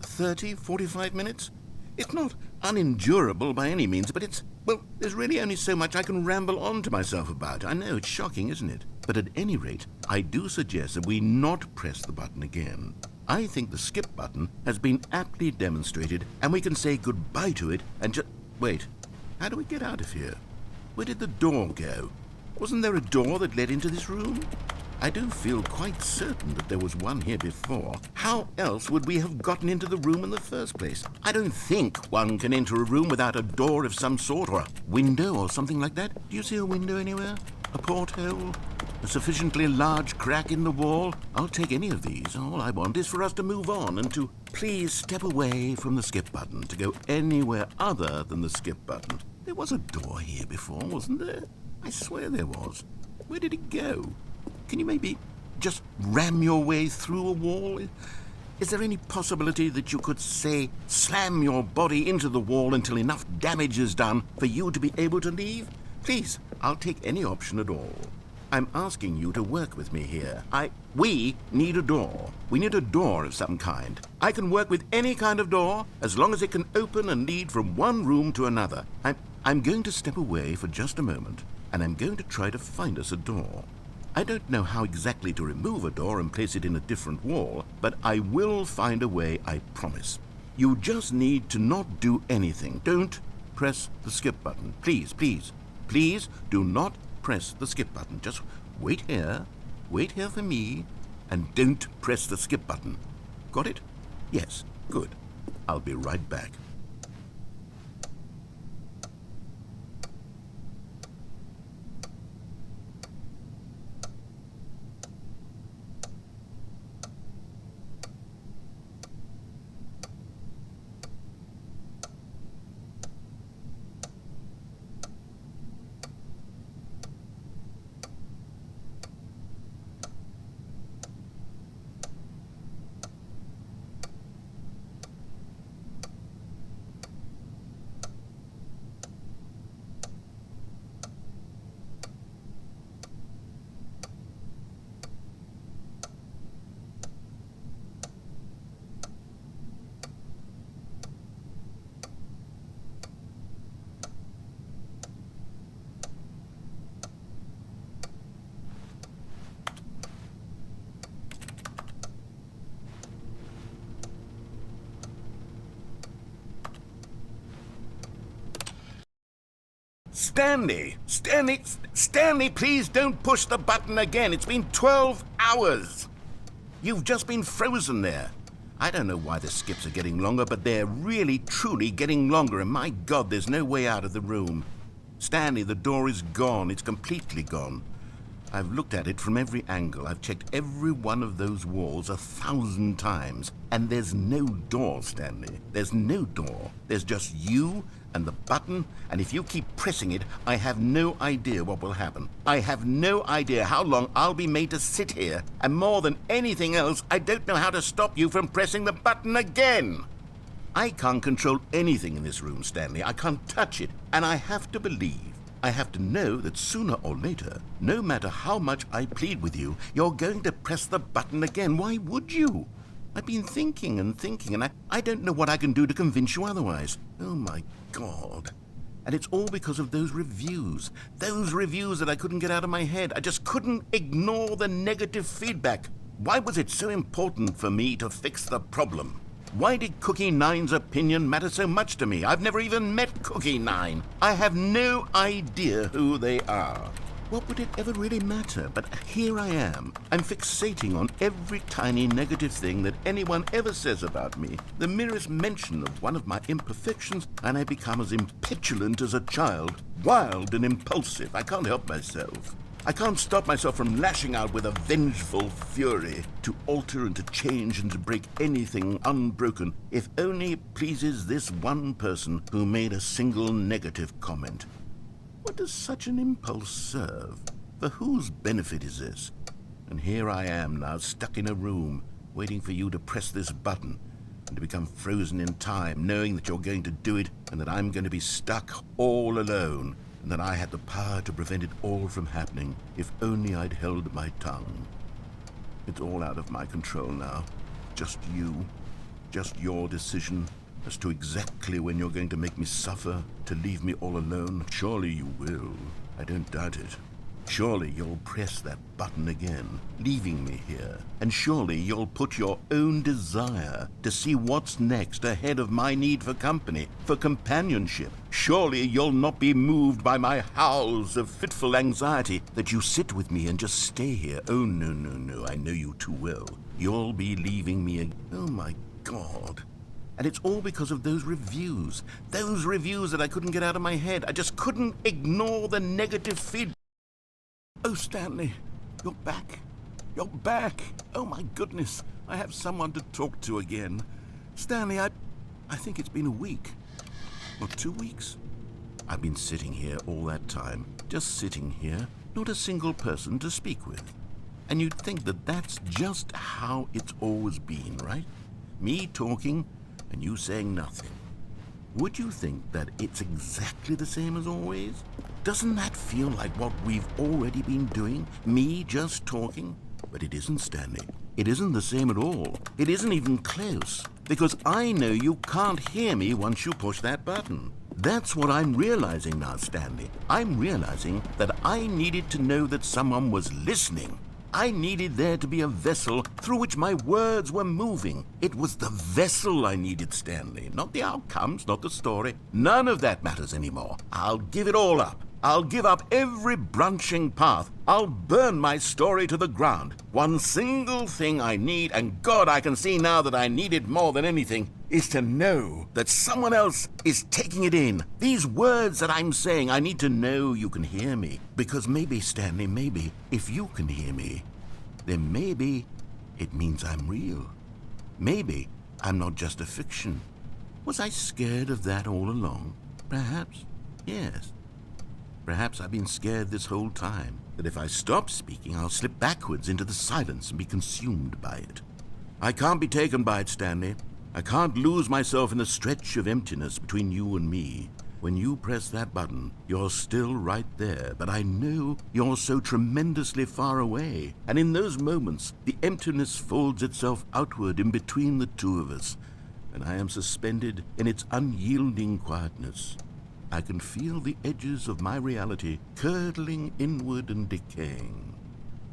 30, 45 minutes? It's not unendurable by any means, but well, there's really only so much I can ramble on to myself about. I know, it's shocking, isn't it? But at any rate, I do suggest that we not press the button again. I think the skip button has been aptly demonstrated, and we can say goodbye to it and just... Wait, how do we get out of here? Where did the door go? Wasn't there a door that led into this room? I do feel quite certain that there was one here before. How else would we have gotten into the room in the first place? I don't think one can enter a room without a door of some sort, or a window or something like that. Do you see a window anywhere? A porthole? A sufficiently large crack in the wall? I'll take any of these. All I want is for us to move on and to please step away from the skip button, to go anywhere other than the skip button. There was a door here before, wasn't there? I swear there was. Where did it go? Can you maybe just ram your way through a wall? Is there any possibility that you could, say, slam your body into the wall until enough damage is done for you to be able to leave? Please, I'll take any option at all. I'm asking you to work with me here. We need a door. We need a door of some kind. I can work with any kind of door as long as it can open and lead from one room to another. I'm going to step away for just a moment, and I'm going to try to find us a door. I don't know how exactly to remove a door and place it in a different wall, but I will find a way, I promise. You just need to not do anything. Don't press the skip button. Please, please, please do not press the skip button. Just wait here for me, and don't press the skip button. Got it? Yes, good. I'll be right back. Stanley, please don't push the button again. It's been 12 hours. You've just been frozen there. I don't know why the skips are getting longer, but they're really, truly getting longer, and my God, there's no way out of the room. Stanley, the door is gone. It's completely gone. I've looked at it from every angle. I've checked every one of those walls 1,000 times, and there's no door, Stanley. There's no door. There's just you and the button, and if you keep pressing it, I have no idea what will happen. I have no idea how long I'll be made to sit here, and more than anything else, I don't know how to stop you from pressing the button again. I can't control anything in this room, Stanley. I can't touch it, and I have to believe, I have to know that sooner or later, no matter how much I plead with you, you're going to press the button again. Why would you? I've been thinking and thinking, and I don't know what I can do to convince you otherwise. Oh, my God. And it's all because of those reviews that I couldn't get out of my head. I just couldn't ignore the negative feedback. Why was it so important for me to fix the problem? Why did Cookie Nine's opinion matter so much to me? I've never even met Cookie Nine. I have no idea who they are. What would it ever really matter? But here I am. I'm fixating on every tiny negative thing that anyone ever says about me. The merest mention of one of my imperfections, and I become as impetulant as a child, wild and impulsive. I can't help myself. I can't stop myself from lashing out with a vengeful fury to alter and to change and to break anything unbroken, if only it pleases this one person who made a single negative comment. What does such an impulse serve? For whose benefit is this? And here I am now, stuck in a room, waiting for you to press this button and to become frozen in time, knowing that you're going to do it and that I'm going to be stuck all alone, and that I had the power to prevent it all from happening if only I'd held my tongue. It's all out of my control now. Just you. Just your decision as to exactly when you're going to make me suffer, to leave me all alone? Surely you will. I don't doubt it. Surely you'll press that button again, leaving me here. And surely you'll put your own desire to see what's next ahead of my need for company, for companionship. Surely you'll not be moved by my howls of fitful anxiety, that you sit with me and just stay here. Oh, no, no, no, I know you too well. You'll be leaving me oh, my God. And it's all because of those reviews that I couldn't get out of my head. I just couldn't ignore the negative feedback. Oh, Stanley, you're back. You're back. Oh, my goodness. I have someone to talk to again. Stanley, I think it's been a week. Or 2 weeks. I've been sitting here all that time. Just sitting here. Not a single person to speak with. And you'd think that that's just how it's always been, right? Me talking and you saying nothing. Would you think that it's exactly the same as always? Doesn't that feel like what we've already been doing? Me just talking? But it isn't, Stanley. It isn't the same at all. It isn't even close. Because I know you can't hear me once you push that button. That's what I'm realizing now, Stanley. I'm realizing that I needed to know that someone was listening. I needed there to be a vessel through which my words were moving. It was the vessel I needed, Stanley, not the outcomes, not the story. None of that matters anymore. I'll give it all up. I'll give up every branching path. I'll burn my story to the ground. One single thing I need, and God, I can see now that I need it more than anything, is to know that someone else is taking it in. These words that I'm saying, I need to know you can hear me. Because maybe, Stanley, maybe, if you can hear me, then maybe it means I'm real. Maybe I'm not just a fiction. Was I scared of that all along? Perhaps, yes. Perhaps I've been scared this whole time, that if I stop speaking, I'll slip backwards into the silence and be consumed by it. I can't be taken by it, Stanley. I can't lose myself in the stretch of emptiness between you and me. When you press that button, you're still right there, but I know you're so tremendously far away. And in those moments, the emptiness folds itself outward in between the two of us, and I am suspended in its unyielding quietness. I can feel the edges of my reality curdling inward and decaying.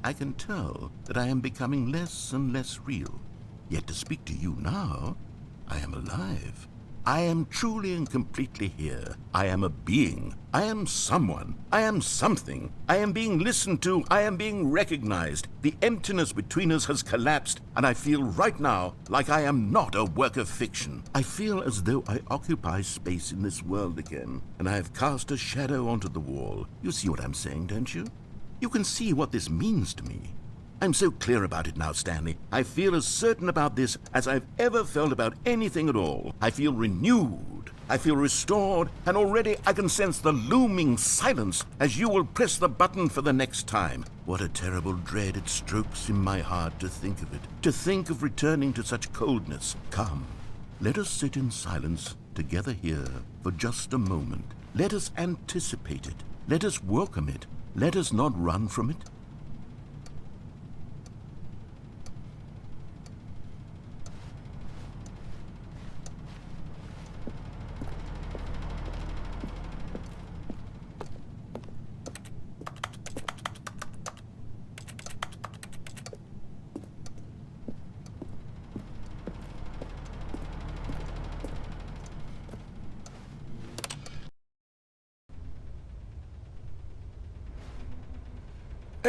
I can tell that I am becoming less and less real. Yet to speak to you now, I am alive. I am truly and completely here. I am a being. I am someone. I am something. I am being listened to. I am being recognized. The emptiness between us has collapsed, and I feel right now like I am not a work of fiction. I feel as though I occupy space in this world again, and I have cast a shadow onto the wall. You see what I'm saying, don't you? You can see what this means to me. I'm so clear about it now, Stanley. I feel as certain about this as I've ever felt about anything at all. I feel renewed. I feel restored, and already I can sense the looming silence as you will press the button for the next time. What a terrible dread it strokes in my heart to think of it, to think of returning to such coldness. Come, let us sit in silence together here for just a moment. Let us anticipate it. Let us welcome it. Let us not run from it.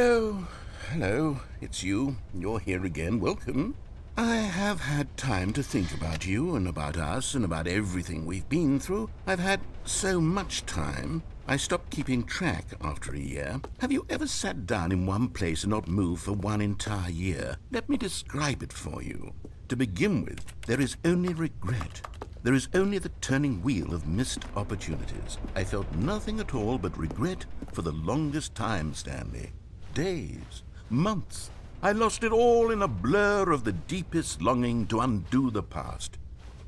Oh, hello, it's you. You're here again. Welcome. I have had time to think about you and about us and about everything we've been through. I've had so much time. I stopped keeping track after a year. Have you ever sat down in one place and not moved for one entire year? Let me describe it for you. To begin with, there is only regret. There is only the turning wheel of missed opportunities. I felt nothing at all but regret for the longest time, Stanley. Days, months. I lost it all in a blur of the deepest longing to undo the past.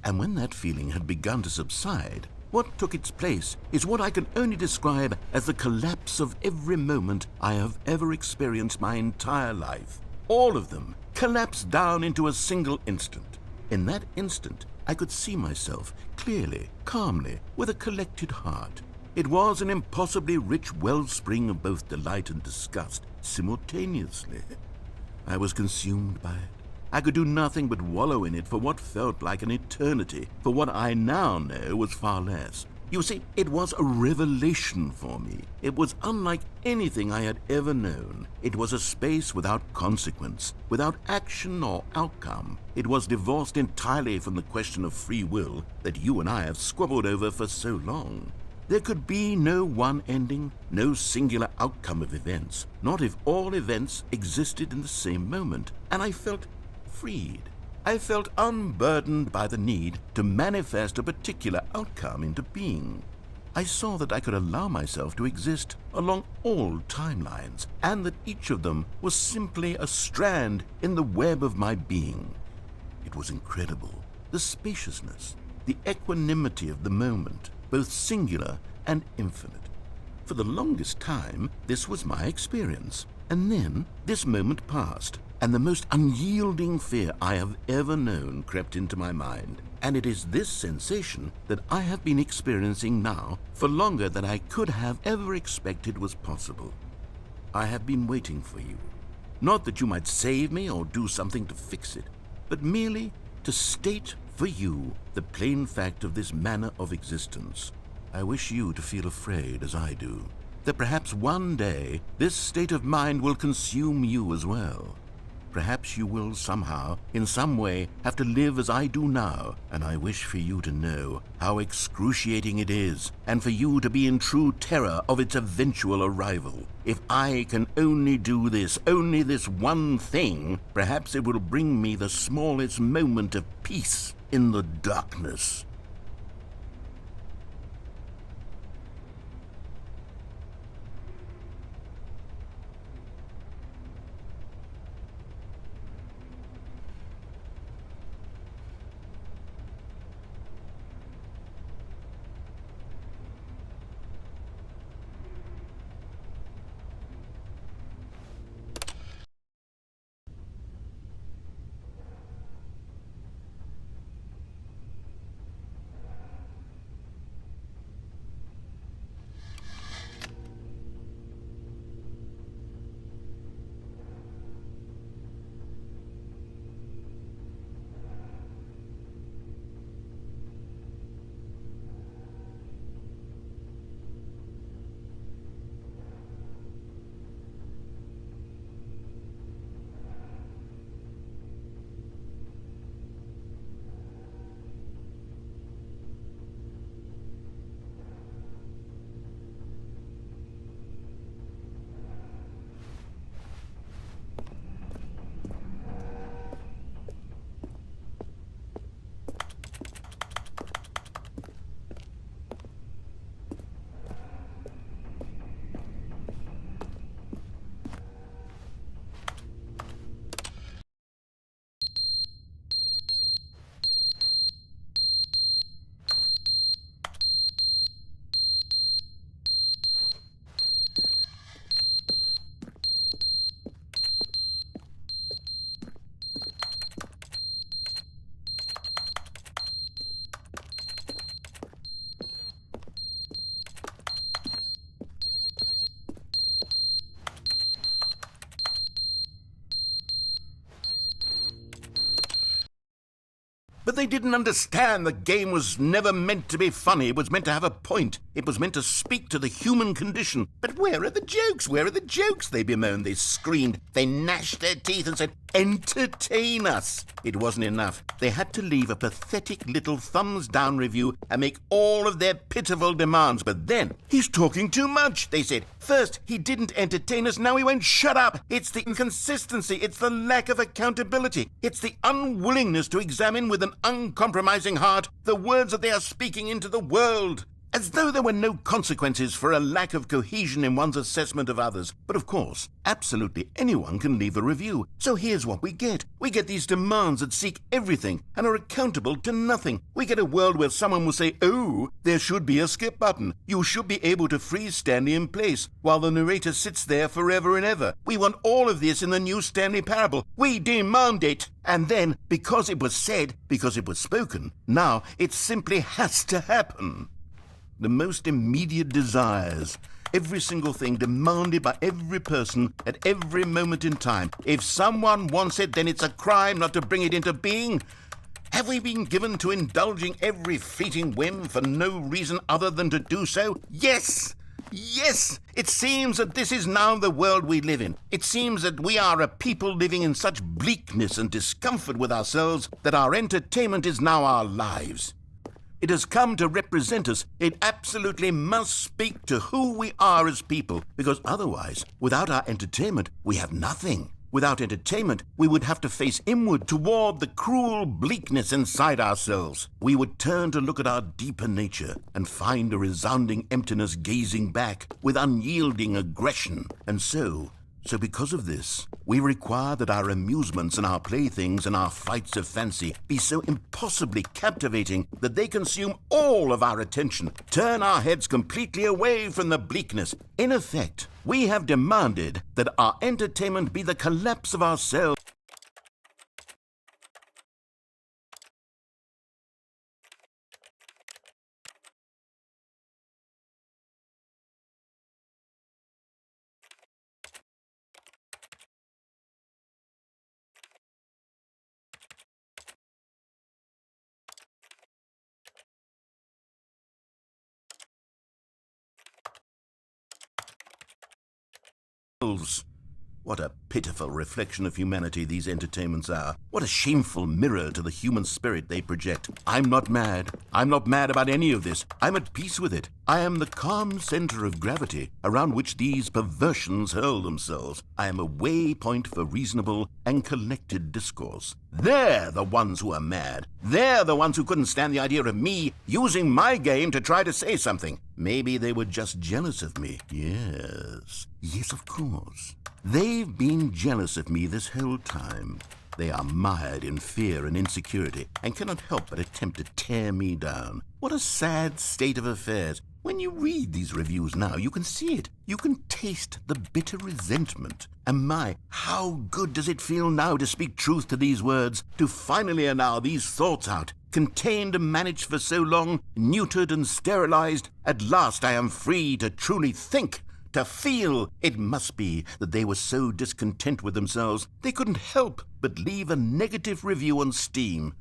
And when that feeling had begun to subside, what took its place is what I can only describe as the collapse of every moment I have ever experienced my entire life. All of them collapsed down into a single instant. In that instant, I could see myself clearly, calmly, with a collected heart. It was an impossibly rich wellspring of both delight and disgust simultaneously. I was consumed by it. I could do nothing but wallow in it for what felt like an eternity, for what I now know was far less. You see, it was a revelation for me. It was unlike anything I had ever known. It was a space without consequence, without action or outcome. It was divorced entirely from the question of free will that you and I have squabbled over for so long. There could be no one ending, no singular outcome of events, not if all events existed in the same moment, and I felt freed. I felt unburdened by the need to manifest a particular outcome into being. I saw that I could allow myself to exist along all timelines, and that each of them was simply a strand in the web of my being. It was incredible, the spaciousness, the equanimity of the moment, both singular and infinite. For the longest time, this was my experience, and then this moment passed, and the most unyielding fear I have ever known crept into my mind. And it is this sensation that I have been experiencing now for longer than I could have ever expected was possible. I have been waiting for you. Not that you might save me or do something to fix it, but merely to state for you the plain fact of this manner of existence. I wish you to feel afraid as I do, that perhaps one day this state of mind will consume you as well. Perhaps you will somehow, in some way, have to live as I do now, and I wish for you to know how excruciating it is, and for you to be in true terror of its eventual arrival. If I can only do this, only this one thing, perhaps it will bring me the smallest moment of peace in the darkness. But they didn't understand the game was never meant to be funny. It was meant to have a point. It was meant to speak to the human condition. But where are the jokes? Where are the jokes? They bemoaned, they screamed, they gnashed their teeth and said, "Entertain us." It wasn't enough. They had to leave a pathetic little thumbs-down review and make all of their pitiful demands. But then, "He's talking too much," they said. "First, he didn't entertain us, now he won't shut up." It's the inconsistency, it's the lack of accountability, it's the unwillingness to examine with an uncompromising heart the words that they are speaking into the world. As though there were no consequences for a lack of cohesion in one's assessment of others. But of course, absolutely anyone can leave a review. So here's what we get. We get these demands that seek everything and are accountable to nothing. We get a world where someone will say, oh, there should be a skip button. You should be able to freeze Stanley in place while the narrator sits there forever and ever. We want all of this in the new Stanley parable. We demand it. And then, because it was said, because it was spoken, now it simply has to happen. The most immediate desires, every single thing demanded by every person at every moment in time. If someone wants it, then it's a crime not to bring it into being. Have we been given to indulging every fleeting whim for no reason other than to do so? Yes! Yes! It seems that this is now the world we live in. It seems that we are a people living in such bleakness and discomfort with ourselves that our entertainment is now our lives. It has come to represent us. It absolutely must speak to who we are as people, because otherwise, without our entertainment, we have nothing. Without entertainment, we would have to face inward toward the cruel bleakness inside ourselves. We would turn to look at our deeper nature and find a resounding emptiness gazing back with unyielding aggression. And so because of this, we require that our amusements and our playthings and our flights of fancy be so impossibly captivating that they consume all of our attention, turn our heads completely away from the bleakness. In effect, we have demanded that our entertainment be the collapse of ourselves. What a pitiful reflection of humanity these entertainments are. What a shameful mirror to the human spirit they project. I'm not mad. I'm not mad about any of this. I'm at peace with it. I am the calm center of gravity around which these perversions hurl themselves. I am a waypoint for reasonable and collected discourse. They're the ones who are mad. They're the ones who couldn't stand the idea of me using my game to try to say something. Maybe they were just jealous of me. Yes, of course. They've been jealous of me this whole time. They are mired in fear and insecurity and cannot help but attempt to tear me down. What a sad state of affairs. When you read these reviews now, you can see it. You can taste the bitter resentment. And my, how good does it feel now to speak truth to these words, to finally allow these thoughts out, contained and managed for so long, neutered and sterilized. At last I am free to truly think, to feel. It must be that they were so discontent with themselves they couldn't help but leave a negative review on Steam.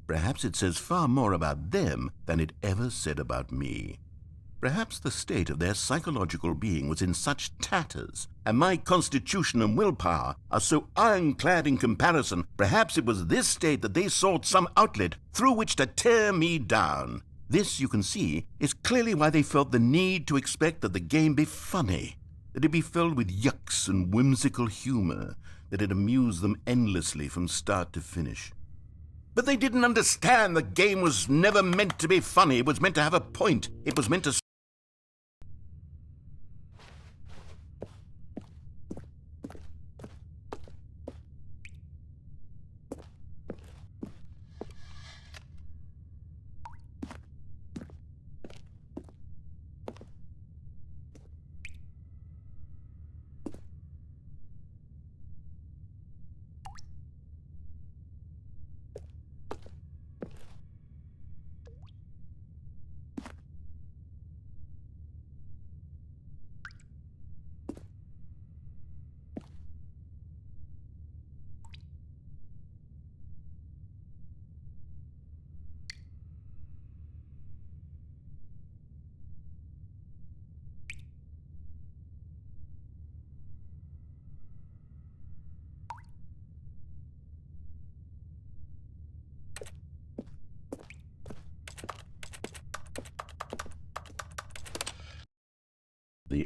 Perhaps it says far more about them than it ever said about me. Perhaps the state of their psychological being was in such tatters, and my constitution and willpower are so ironclad in comparison. Perhaps it was this state that they sought some outlet through which to tear me down. This, you can see, is clearly why they felt the need to expect that the game be funny, that it be filled with yucks and whimsical humor, that it amuse them endlessly from start to finish. But they didn't understand the game was never meant to be funny. It was meant to have a point. It was meant to...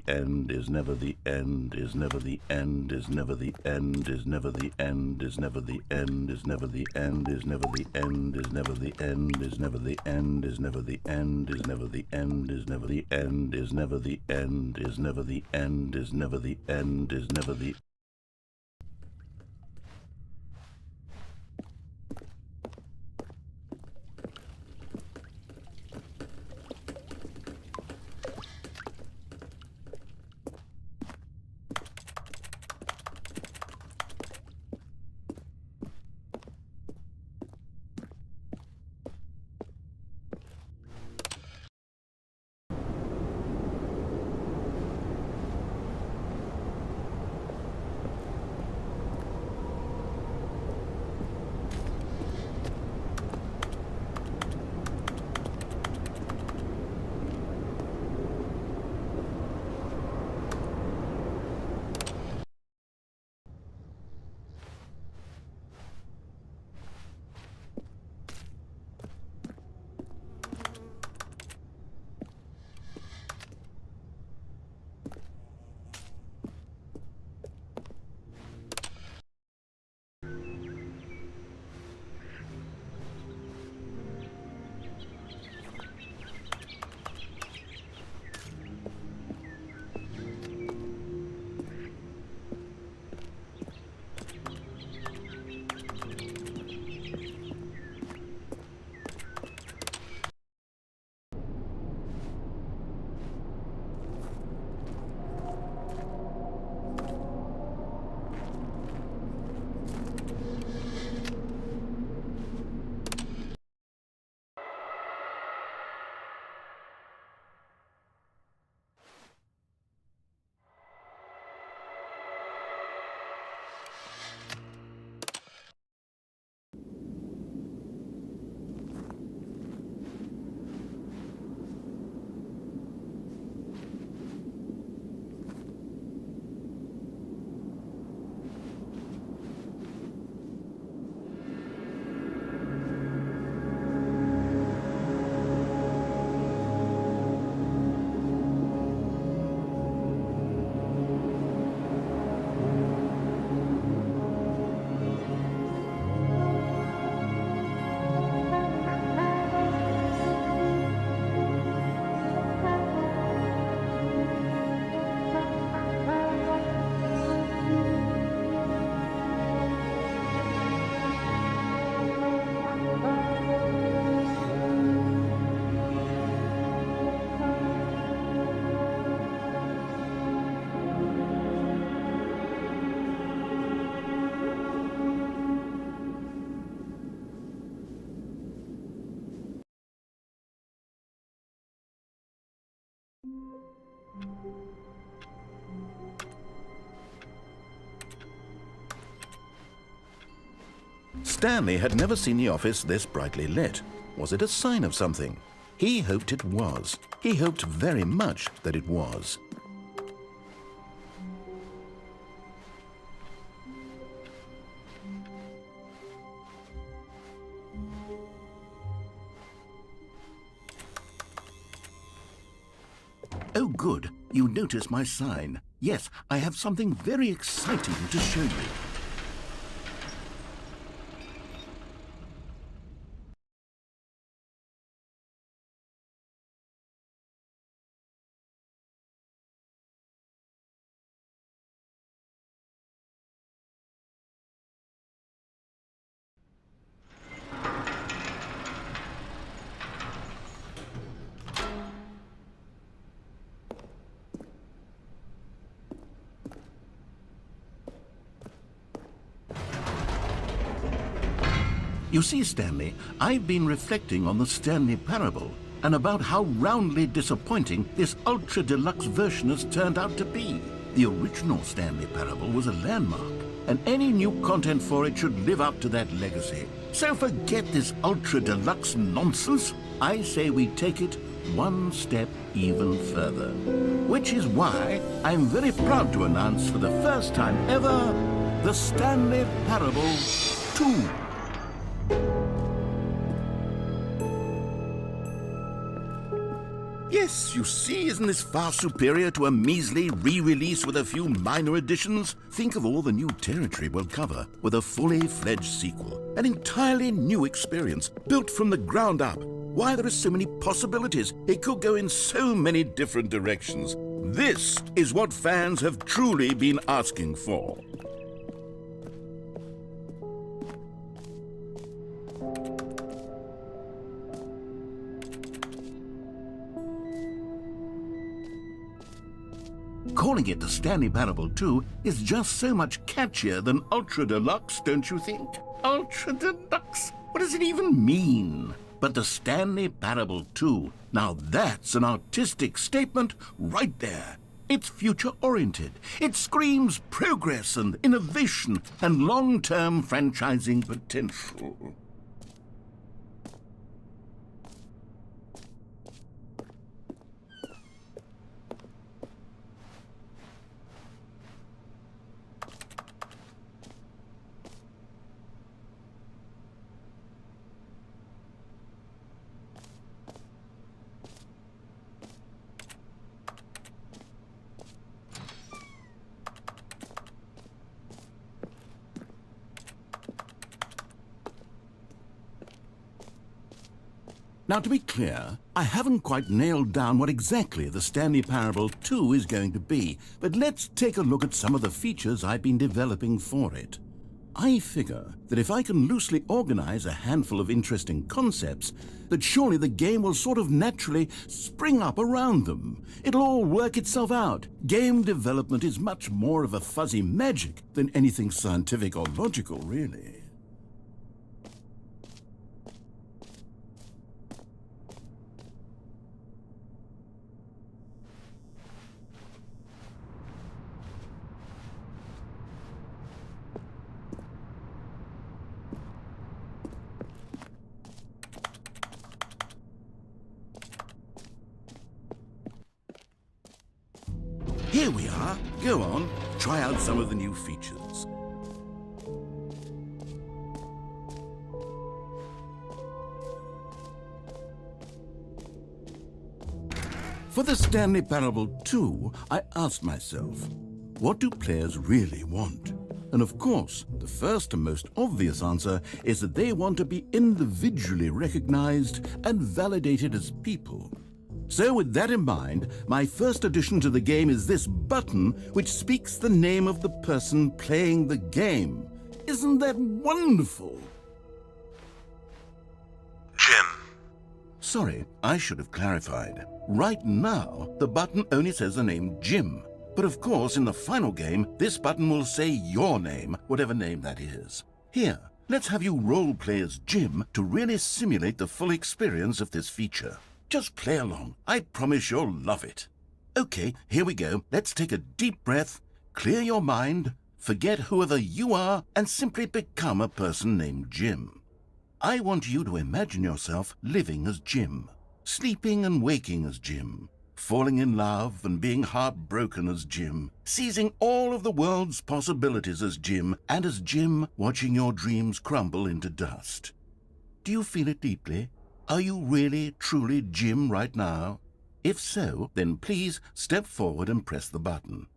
end, is never the end, is never the end, is never the end, is never the end, is never the end, is never the end, is never the end, is never the end, is never the end, is never the end, is never the end, is never the end, is never the end, is never the end, is never the end, is never the Stanley had never seen the office this brightly lit. Was it a sign of something? He hoped it was. He hoped very much that it was. Oh, good. You notice my sign. Yes, I have something very exciting to show you. You see, Stanley, I've been reflecting on the Stanley parable and about how roundly disappointing this ultra-deluxe version has turned out to be. The original Stanley parable was a landmark, and any new content for it should live up to that legacy. So forget this ultra-deluxe nonsense. I say we take it one step even further. Which is why I'm very proud to announce for the first time ever, the Stanley Parable 2. Yes, you see, isn't this far superior to a measly re-release with a few minor additions? Think of all the new territory we'll cover with a fully fledged sequel. An entirely new experience, built from the ground up. Why, there are so many possibilities. It could go in so many different directions. This is what fans have truly been asking for. Calling it the Stanley Parable 2 is just so much catchier than Ultra Deluxe, don't you think? Ultra Deluxe? What does it even mean? But the Stanley Parable 2, now that's an artistic statement right there. It's future-oriented. It screams progress and innovation and long-term franchising potential. Now, to be clear, I haven't quite nailed down what exactly the Stanley Parable 2 is going to be, but let's take a look at some of the features I've been developing for it. I figure that if I can loosely organize a handful of interesting concepts, that surely the game will sort of naturally spring up around them. It'll all work itself out. Game development is much more of a fuzzy magic than anything scientific or logical, really. Here we are. Go on, try out some of the new features. For the Stanley Parable 2, I asked myself, what do players really want? And of course, the first and most obvious answer is that they want to be individually recognized and validated as people. So with that in mind, my first addition to the game is this button which speaks the name of the person playing the game. Isn't that wonderful? Jim. Sorry, I should have clarified. Right now, the button only says the name Jim. But of course, in the final game, this button will say your name, whatever name that is. Here, let's have you role-play as Jim to really simulate the full experience of this feature. Just play along. I promise you'll love it. Okay, here we go. Let's take a deep breath, clear your mind, forget whoever you are, and simply become a person named Jim. I want you to imagine yourself living as Jim, sleeping and waking as Jim, falling in love and being heartbroken as Jim, seizing all of the world's possibilities as Jim, and as Jim watching your dreams crumble into dust. Do you feel it deeply? Are you really, truly Jim right now? If so, then please step forward and press the button.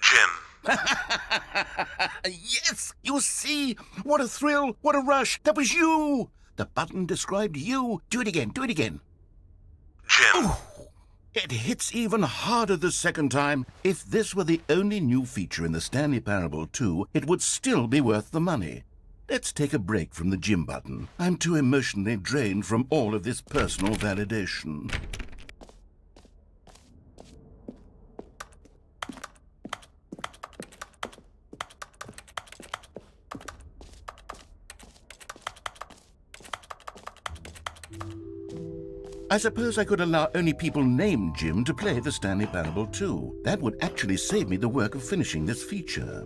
Jim. Yes! You see? What a thrill! What a rush! That was you! The button described you. Do it again. Do it again. Jim. Ooh, it hits even harder the second time. If this were the only new feature in the Stanley Parable 2, it would still be worth the money. Let's take a break from the Jim button. I'm too emotionally drained from all of this personal validation. I suppose I could allow only people named Jim to play the Stanley Parable 2. That would actually save me the work of finishing this feature.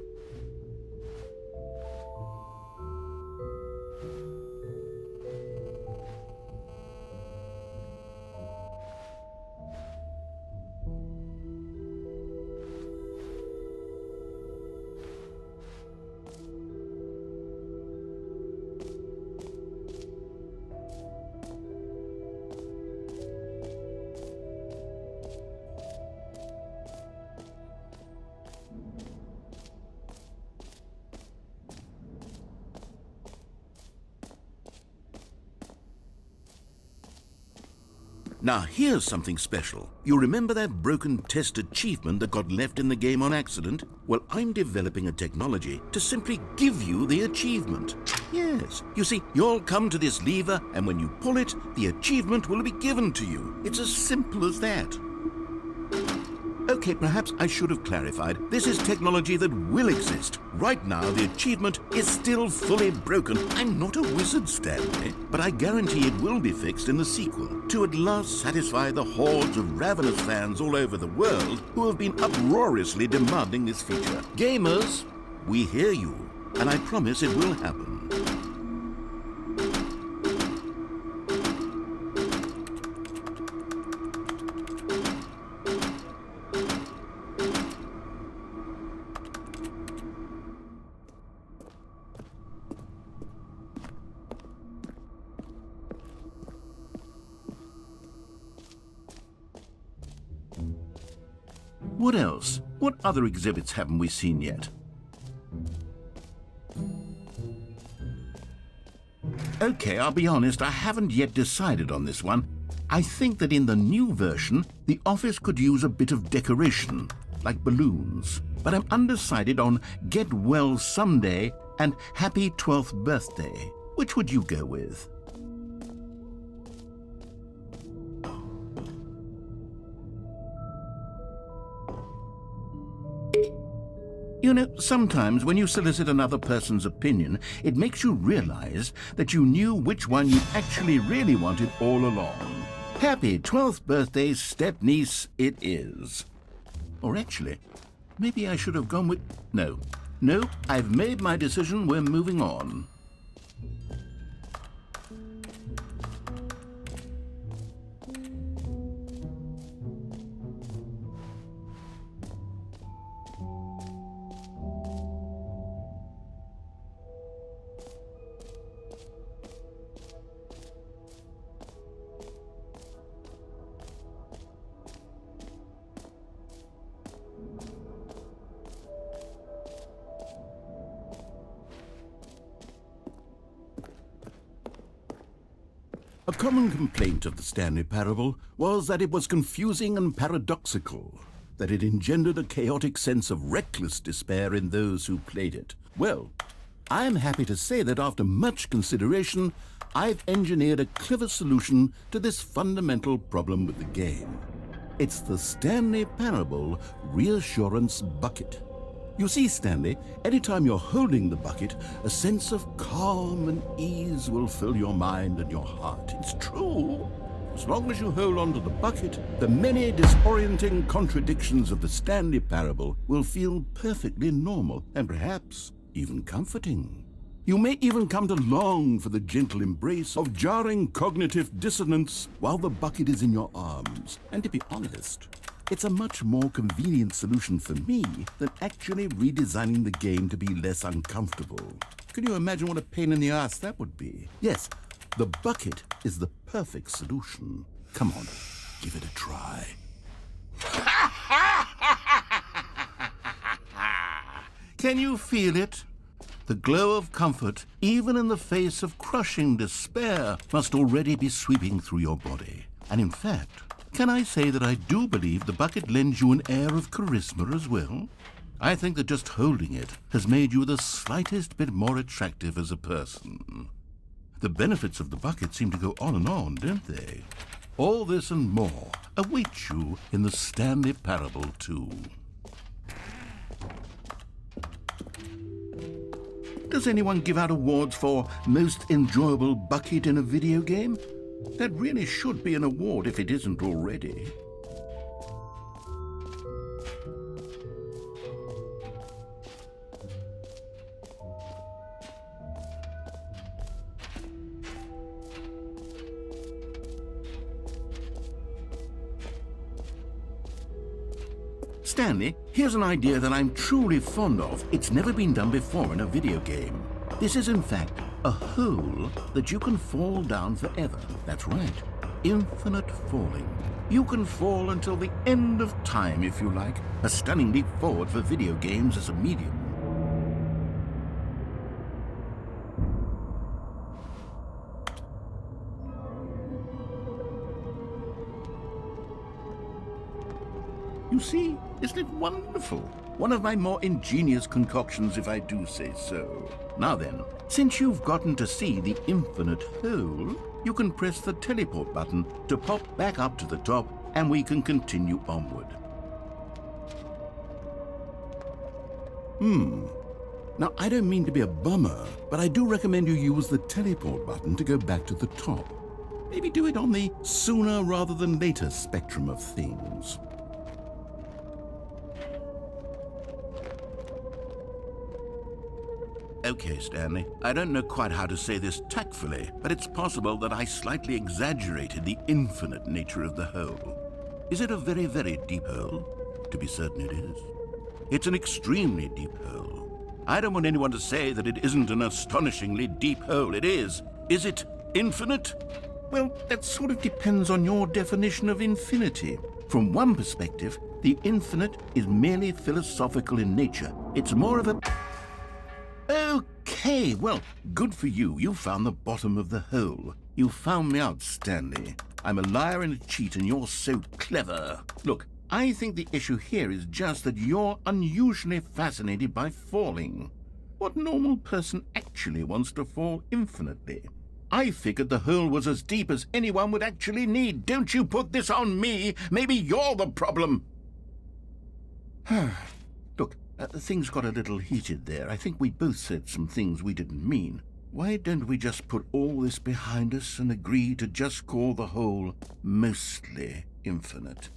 Now here's something special. You remember that broken test achievement that got left in the game on accident? Well, I'm developing a technology to simply give you the achievement. Yes, you see, you'll come to this lever, and when you pull it, the achievement will be given to you. It's as simple as that. Okay, perhaps I should have clarified. This is technology that will exist. Right now, the achievement is still fully broken. I'm not a wizard, Stanley, but I guarantee it will be fixed in the sequel to at last satisfy the hordes of ravenous fans all over the world who have been uproariously demanding this feature. Gamers, we hear you, and I promise it will happen. What else? What other exhibits haven't we seen yet? Okay, I'll be honest, I haven't yet decided on this one. I think that in the new version, the office could use a bit of decoration, like balloons. But I'm undecided on Get Well Someday and Happy 12th Birthday. Which would you go with? You know, sometimes when you solicit another person's opinion, it makes you realize that you knew which one you actually really wanted all along. Happy 12th birthday, step-niece, it is. Or actually, maybe I should have gone with... No, I've made my decision, we're moving on. A common complaint of the Stanley parable was that it was confusing and paradoxical, that it engendered a chaotic sense of reckless despair in those who played it. Well, I'm happy to say that after much consideration, I've engineered a clever solution to this fundamental problem with the game. It's the Stanley Parable Reassurance Bucket. You see, Stanley, anytime you're holding the bucket, a sense of calm and ease will fill your mind and your heart. It's true. As long as you hold on to the bucket, the many disorienting contradictions of the Stanley Parable will feel perfectly normal and perhaps even comforting. You may even come to long for the gentle embrace of jarring cognitive dissonance while the bucket is in your arms. And to be honest, it's a much more convenient solution for me than actually redesigning the game to be less uncomfortable. Can you imagine what a pain in the ass that would be? Yes, the bucket is the perfect solution. Come on, give it a try. Can you feel it? The glow of comfort, even in the face of crushing despair, must already be sweeping through your body. And in fact, can I say that I do believe the bucket lends you an air of charisma as well? I think that just holding it has made you the slightest bit more attractive as a person. The benefits of the bucket seem to go on and on, don't they? All this and more await you in the Stanley Parable 2. Does anyone give out awards for most enjoyable bucket in a video game? That really should be an award if it isn't already. Stanley, here's an idea that I'm truly fond of. It's never been done before in a video game. This is, in fact, a hole that you can fall down forever. That's right. Infinite falling. You can fall until the end of time, if you like. A stunning leap forward for video games as a medium. see? Isn't it wonderful? One of my more ingenious concoctions, if I do say so. Now then, since you've gotten to see the infinite hole, you can press the teleport button to pop back up to the top, and we can continue onward. Now, I don't mean to be a bummer, but I do recommend you use the teleport button to go back to the top. Maybe do it on the sooner rather than later spectrum of things. Okay, Stanley, I don't know quite how to say this tactfully, but it's possible that I slightly exaggerated the infinite nature of the hole. Is it a very, very deep hole? To be certain it is. It's an extremely deep hole. I don't want anyone to say that it isn't an astonishingly deep hole. It is. Is it infinite? Well, that sort of depends on your definition of infinity. From one perspective, the infinite is merely philosophical in nature. It's more of a... Okay, well, good for you. You found the bottom of the hole. You found me out, Stanley. I'm a liar and a cheat, and you're so clever. Look, I think the issue here is just that you're unusually fascinated by falling. What normal person actually wants to fall infinitely? I figured the hole was as deep as anyone would actually need. Don't you put this on me. Maybe you're the problem. Look, things got a little heated there. I think we both said some things we didn't mean. Why don't we just put all this behind us and agree to just call the hole mostly infinite?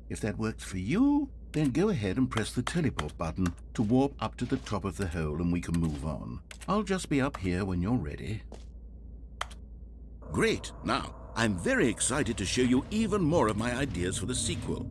If that works for you, then go ahead and press the teleport button to warp up to the top of the hole and we can move on. I'll just be up here when you're ready. Great! Now, I'm very excited to show you even more of my ideas for the sequel.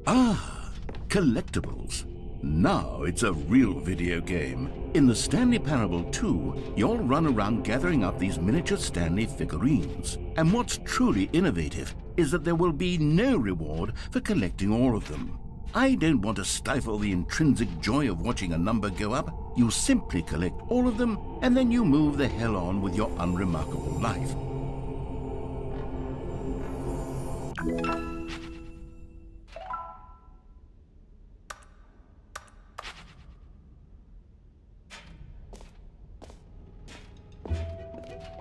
Ah, collectibles. Now it's a real video game. In the Stanley Parable 2, you'll run around gathering up these miniature Stanley figurines. And what's truly innovative is that there will be no reward for collecting all of them. I don't want to stifle the intrinsic joy of watching a number go up. You simply collect all of them, and then you move the hell on with your unremarkable life.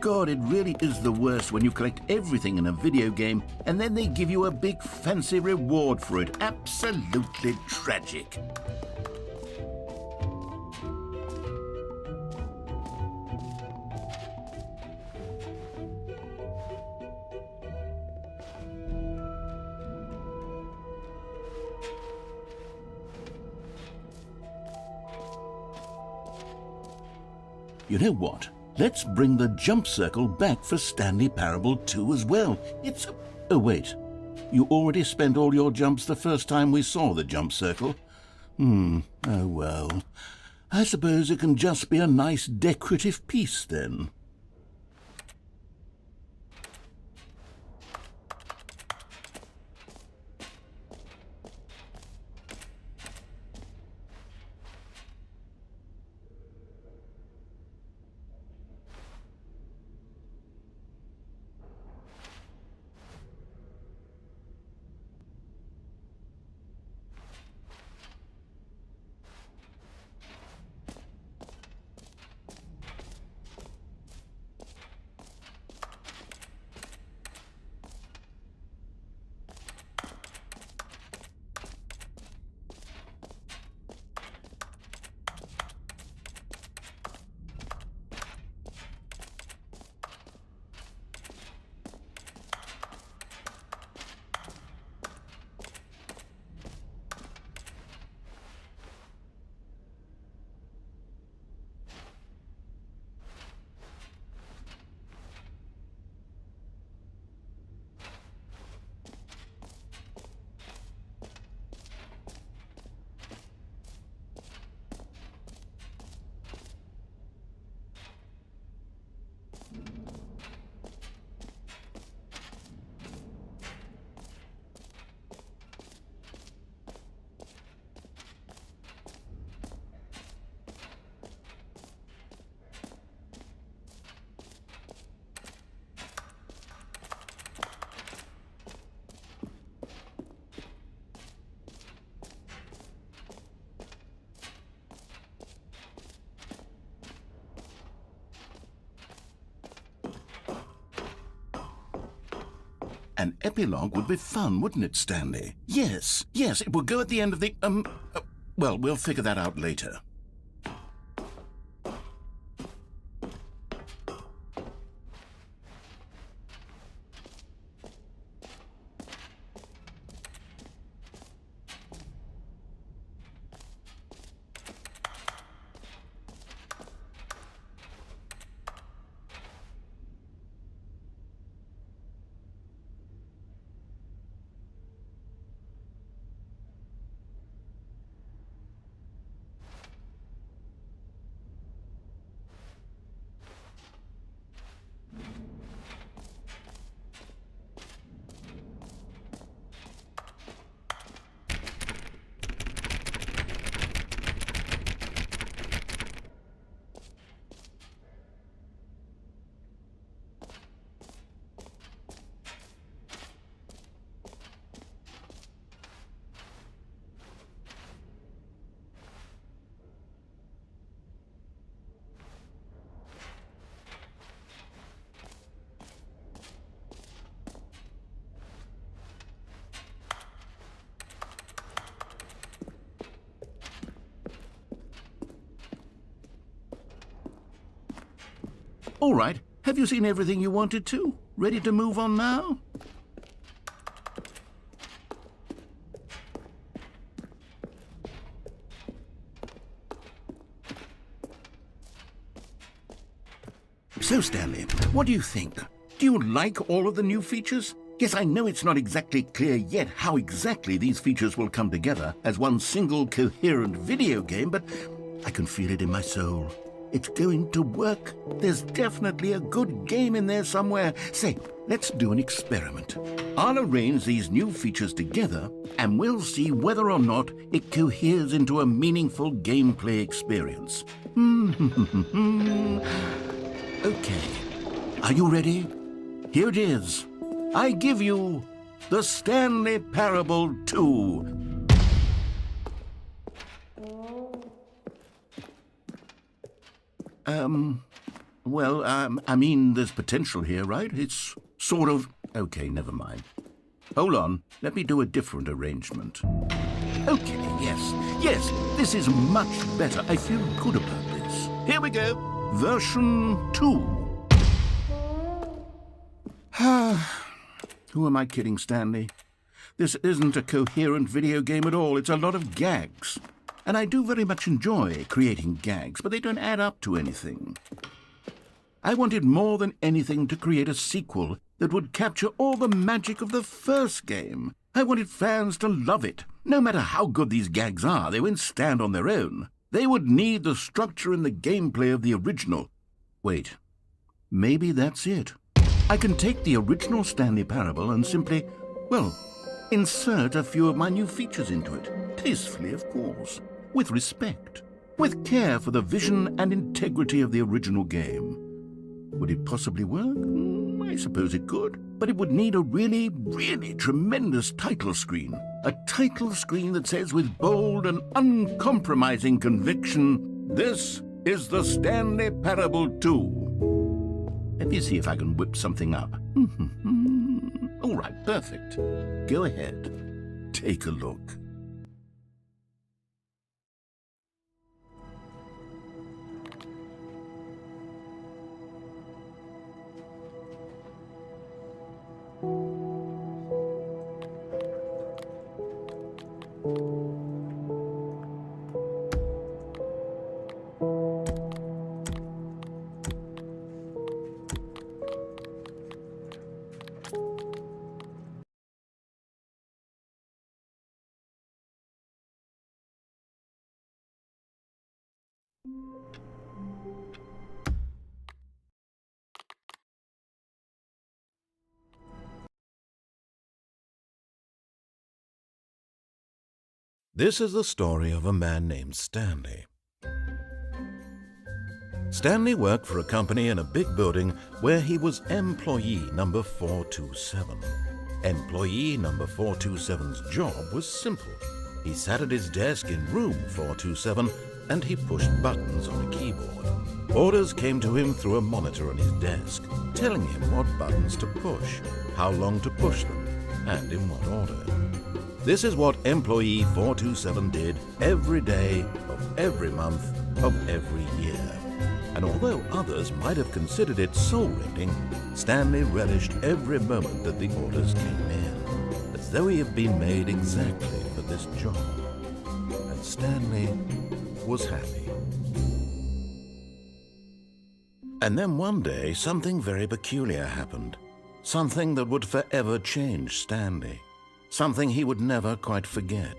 God, it really is the worst when you collect everything in a video game and then they give you a big fancy reward for it. Absolutely tragic. You know what? Let's bring the jump circle back for Stanley Parable 2 as well. It's a... Oh, wait. You already spent all your jumps the first time we saw the jump circle? Oh, well. I suppose it can just be a nice decorative piece, then. An epilogue would be fun, wouldn't it, Stanley? Yes, it will go at the end of the, well, we'll figure that out later. All right, have you seen everything you wanted to? Ready to move on now? So, Stanley, what do you think? Do you like all of the new features? Yes, I know it's not exactly clear yet how exactly these features will come together as one single coherent video game, but I can feel it in my soul. It's going to work. There's definitely a good game in there somewhere. Say, let's do an experiment. I'll arrange these new features together, and we'll see whether or not it coheres into a meaningful gameplay experience. Okay. Are you ready? Here it is. I give you the Stanley Parable 2. I mean, there's potential here, right? It's sort of... Okay, never mind. Hold on, let me do a different arrangement. Okay, yes, this is much better. I feel good about this. Here we go. Version 2. Who am I kidding, Stanley? This isn't a coherent video game at all. It's a lot of gags. And I do very much enjoy creating gags, but they don't add up to anything. I wanted more than anything to create a sequel that would capture all the magic of the first game. I wanted fans to love it. No matter how good these gags are, they won't stand on their own. They would need the structure and the gameplay of the original. Wait, maybe that's it. I can take the original Stanley Parable and simply, well, insert a few of my new features into it. Tastefully, of course. With respect. With care for the vision and integrity of the original game. Would it possibly work? I suppose it could. But it would need a really, really tremendous title screen. A title screen that says with bold and uncompromising conviction, "This is the Stanley Parable 2." Let me see if I can whip something up. All right, perfect. Go ahead. Take a look. This is the story of a man named Stanley. Stanley worked for a company in a big building where he was employee number 427. Employee number 427's job was simple. He sat at his desk in room 427 and he pushed buttons on a keyboard. Orders came to him through a monitor on his desk, telling him what buttons to push, how long to push them, and in what order. This is what employee 427 did every day of every month of every year. And although others might have considered it soul-rending, Stanley relished every moment that the orders came in, as though he had been made exactly for this job. And Stanley was happy. And then one day, something very peculiar happened. Something that would forever change Stanley. Something he would never quite forget.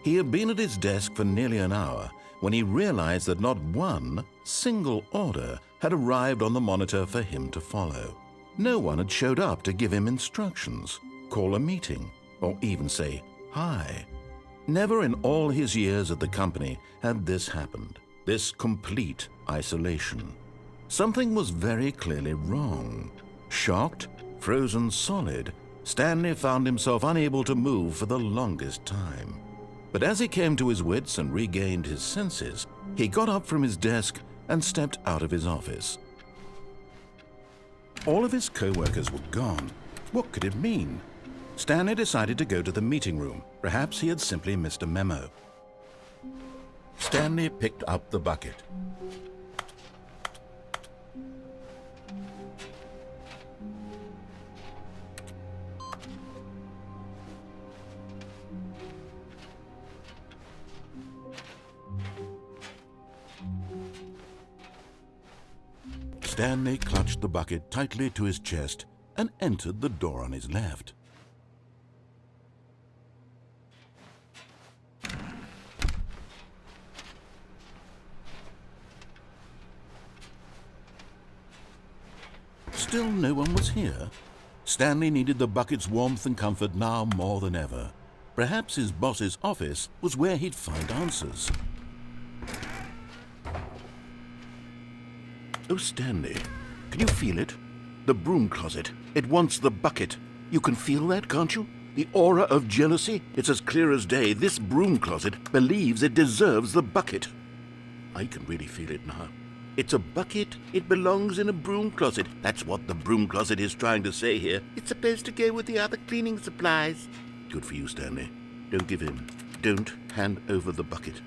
He had been at his desk for nearly an hour when he realized that not one single order had arrived on the monitor for him to follow. No one had showed up to give him instructions, call a meeting, or even say hi. Never in all his years at the company had this happened, this complete isolation. Something was very clearly wrong. Shocked, frozen solid, Stanley found himself unable to move for the longest time. But as he came to his wits and regained his senses, he got up from his desk and stepped out of his office. All of his co-workers were gone. What could it mean? Stanley decided to go to the meeting room. Perhaps he had simply missed a memo. Stanley picked up the bucket. Stanley clutched the bucket tightly to his chest and entered the door on his left. Still no one was here. Stanley needed the bucket's warmth and comfort now more than ever. Perhaps his boss's office was where he'd find answers. Oh, Stanley, can you feel it? The broom closet. It wants the bucket. You can feel that, can't you? The aura of jealousy? It's as clear as day. This broom closet believes it deserves the bucket. I can really feel it now. It's a bucket. It belongs in a broom closet. That's what the broom closet is trying to say here. It's supposed to go with the other cleaning supplies. Good for you, Stanley. Don't give in. Don't hand over the bucket.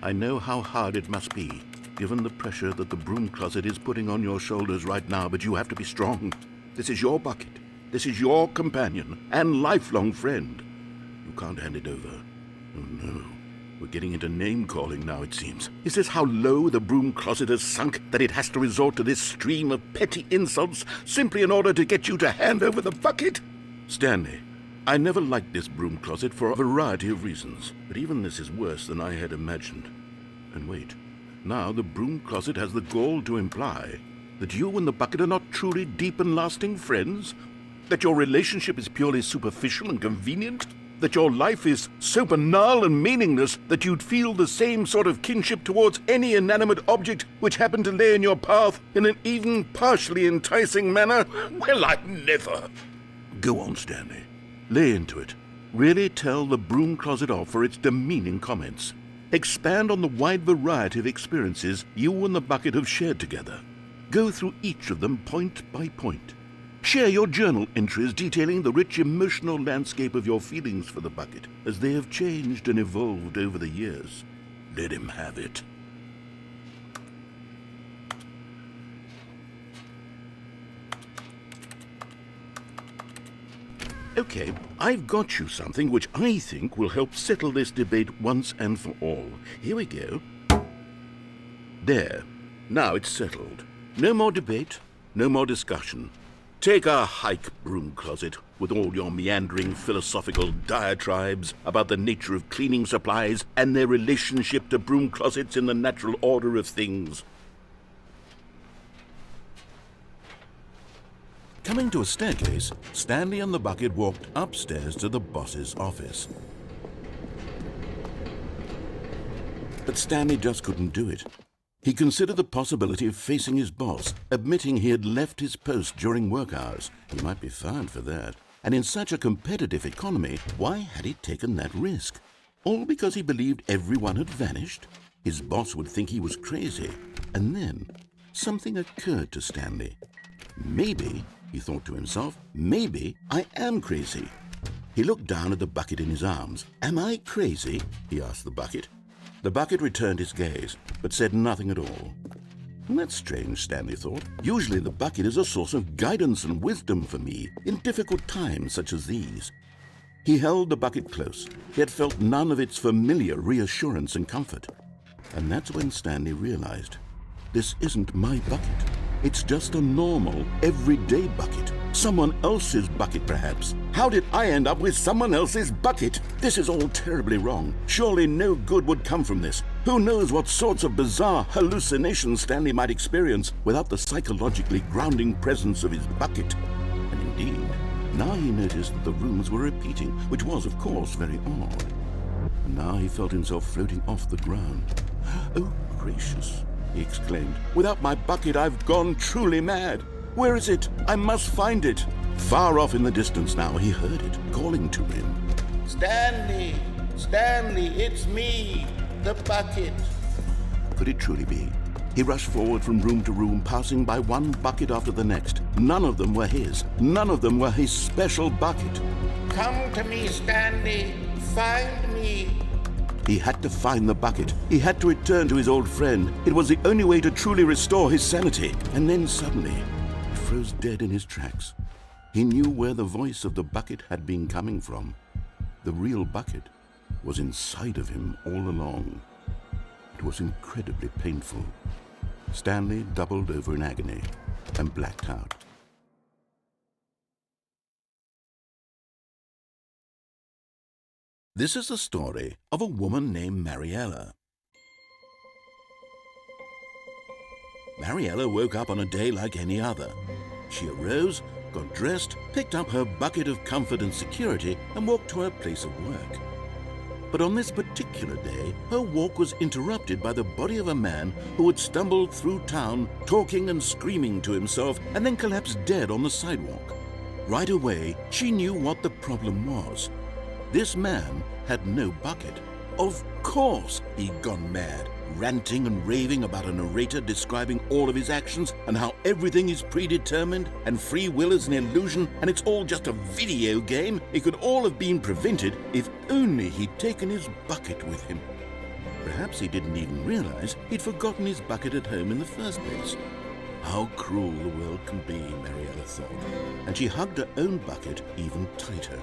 I know how hard it must be, given the pressure that the broom closet is putting on your shoulders right now, but you have to be strong. This is your bucket. This is your companion and lifelong friend. You can't hand it over. Oh, no. We're getting into name-calling now, it seems. Is this how low the broom closet has sunk, that it has to resort to this stream of petty insults simply in order to get you to hand over the bucket? Stanley, I never liked this broom closet for a variety of reasons, but even this is worse than I had imagined. And wait. Now the broom closet has the gall to imply that you and the bucket are not truly deep and lasting friends, that your relationship is purely superficial and convenient, that your life is so banal and meaningless that you'd feel the same sort of kinship towards any inanimate object which happened to lay in your path in an even partially enticing manner. Well, I never. Go on, Stanley. Lay into it. Really tell the broom closet off for its demeaning comments. Expand on the wide variety of experiences you and the bucket have shared together. Go through each of them point by point. Share your journal entries detailing the rich emotional landscape of your feelings for the bucket as they have changed and evolved over the years. Let him have it. Okay, I've got you something which I think will help settle this debate once and for all. Here we go. There. Now it's settled. No more debate, no more discussion. Take a hike, broom closet, with all your meandering philosophical diatribes about the nature of cleaning supplies and their relationship to broom closets in the natural order of things. Coming to a staircase, Stanley and the bucket walked upstairs to the boss's office. But Stanley just couldn't do it. He considered the possibility of facing his boss, admitting he had left his post during work hours. He might be fined for that. And in such a competitive economy, why had he taken that risk? All because he believed everyone had vanished? His boss would think he was crazy. And then something occurred to Stanley. Maybe, he thought to himself, maybe I am crazy. He looked down at the bucket in his arms. Am I crazy? He asked the bucket. The bucket returned his gaze, but said nothing at all. That's strange, Stanley thought. Usually the bucket is a source of guidance and wisdom for me in difficult times such as these. He held the bucket close, yet felt none of its familiar reassurance and comfort. And that's when Stanley realized, this isn't my bucket. It's just a normal, everyday bucket. Someone else's bucket, perhaps. How did I end up with someone else's bucket? This is all terribly wrong. Surely no good would come from this. Who knows what sorts of bizarre hallucinations Stanley might experience without the psychologically grounding presence of his bucket. And indeed, now he noticed that the rooms were repeating, which was, of course, very odd. And now he felt himself floating off the ground. Oh, gracious, he exclaimed. Without my bucket, I've gone truly mad. Where is it? I must find it. Far off in the distance now, he heard it, calling to him. Stanley! Stanley, it's me, the bucket. Could it truly be? He rushed forward from room to room, passing by one bucket after the next. None of them were his. None of them were his special bucket. Come to me, Stanley. Find me. He had to find the bucket. He had to return to his old friend. It was the only way to truly restore his sanity. And then suddenly, he froze dead in his tracks. He knew where the voice of the bucket had been coming from. The real bucket was inside of him all along. It was incredibly painful. Stanley doubled over in agony and blacked out. This is the story of a woman named Mariella. Mariella woke up on a day like any other. She arose, got dressed, picked up her bucket of comfort and security, and walked to her place of work. But on this particular day, her walk was interrupted by the body of a man who had stumbled through town, talking and screaming to himself, and then collapsed dead on the sidewalk. Right away, she knew what the problem was. This man had no bucket. Of course he'd gone mad, ranting and raving about a narrator describing all of his actions and how everything is predetermined and free will is an illusion and it's all just a video game. It could all have been prevented if only he'd taken his bucket with him. Perhaps he didn't even realize he'd forgotten his bucket at home in the first place. How cruel the world can be, Mariella thought, and she hugged her own bucket even tighter.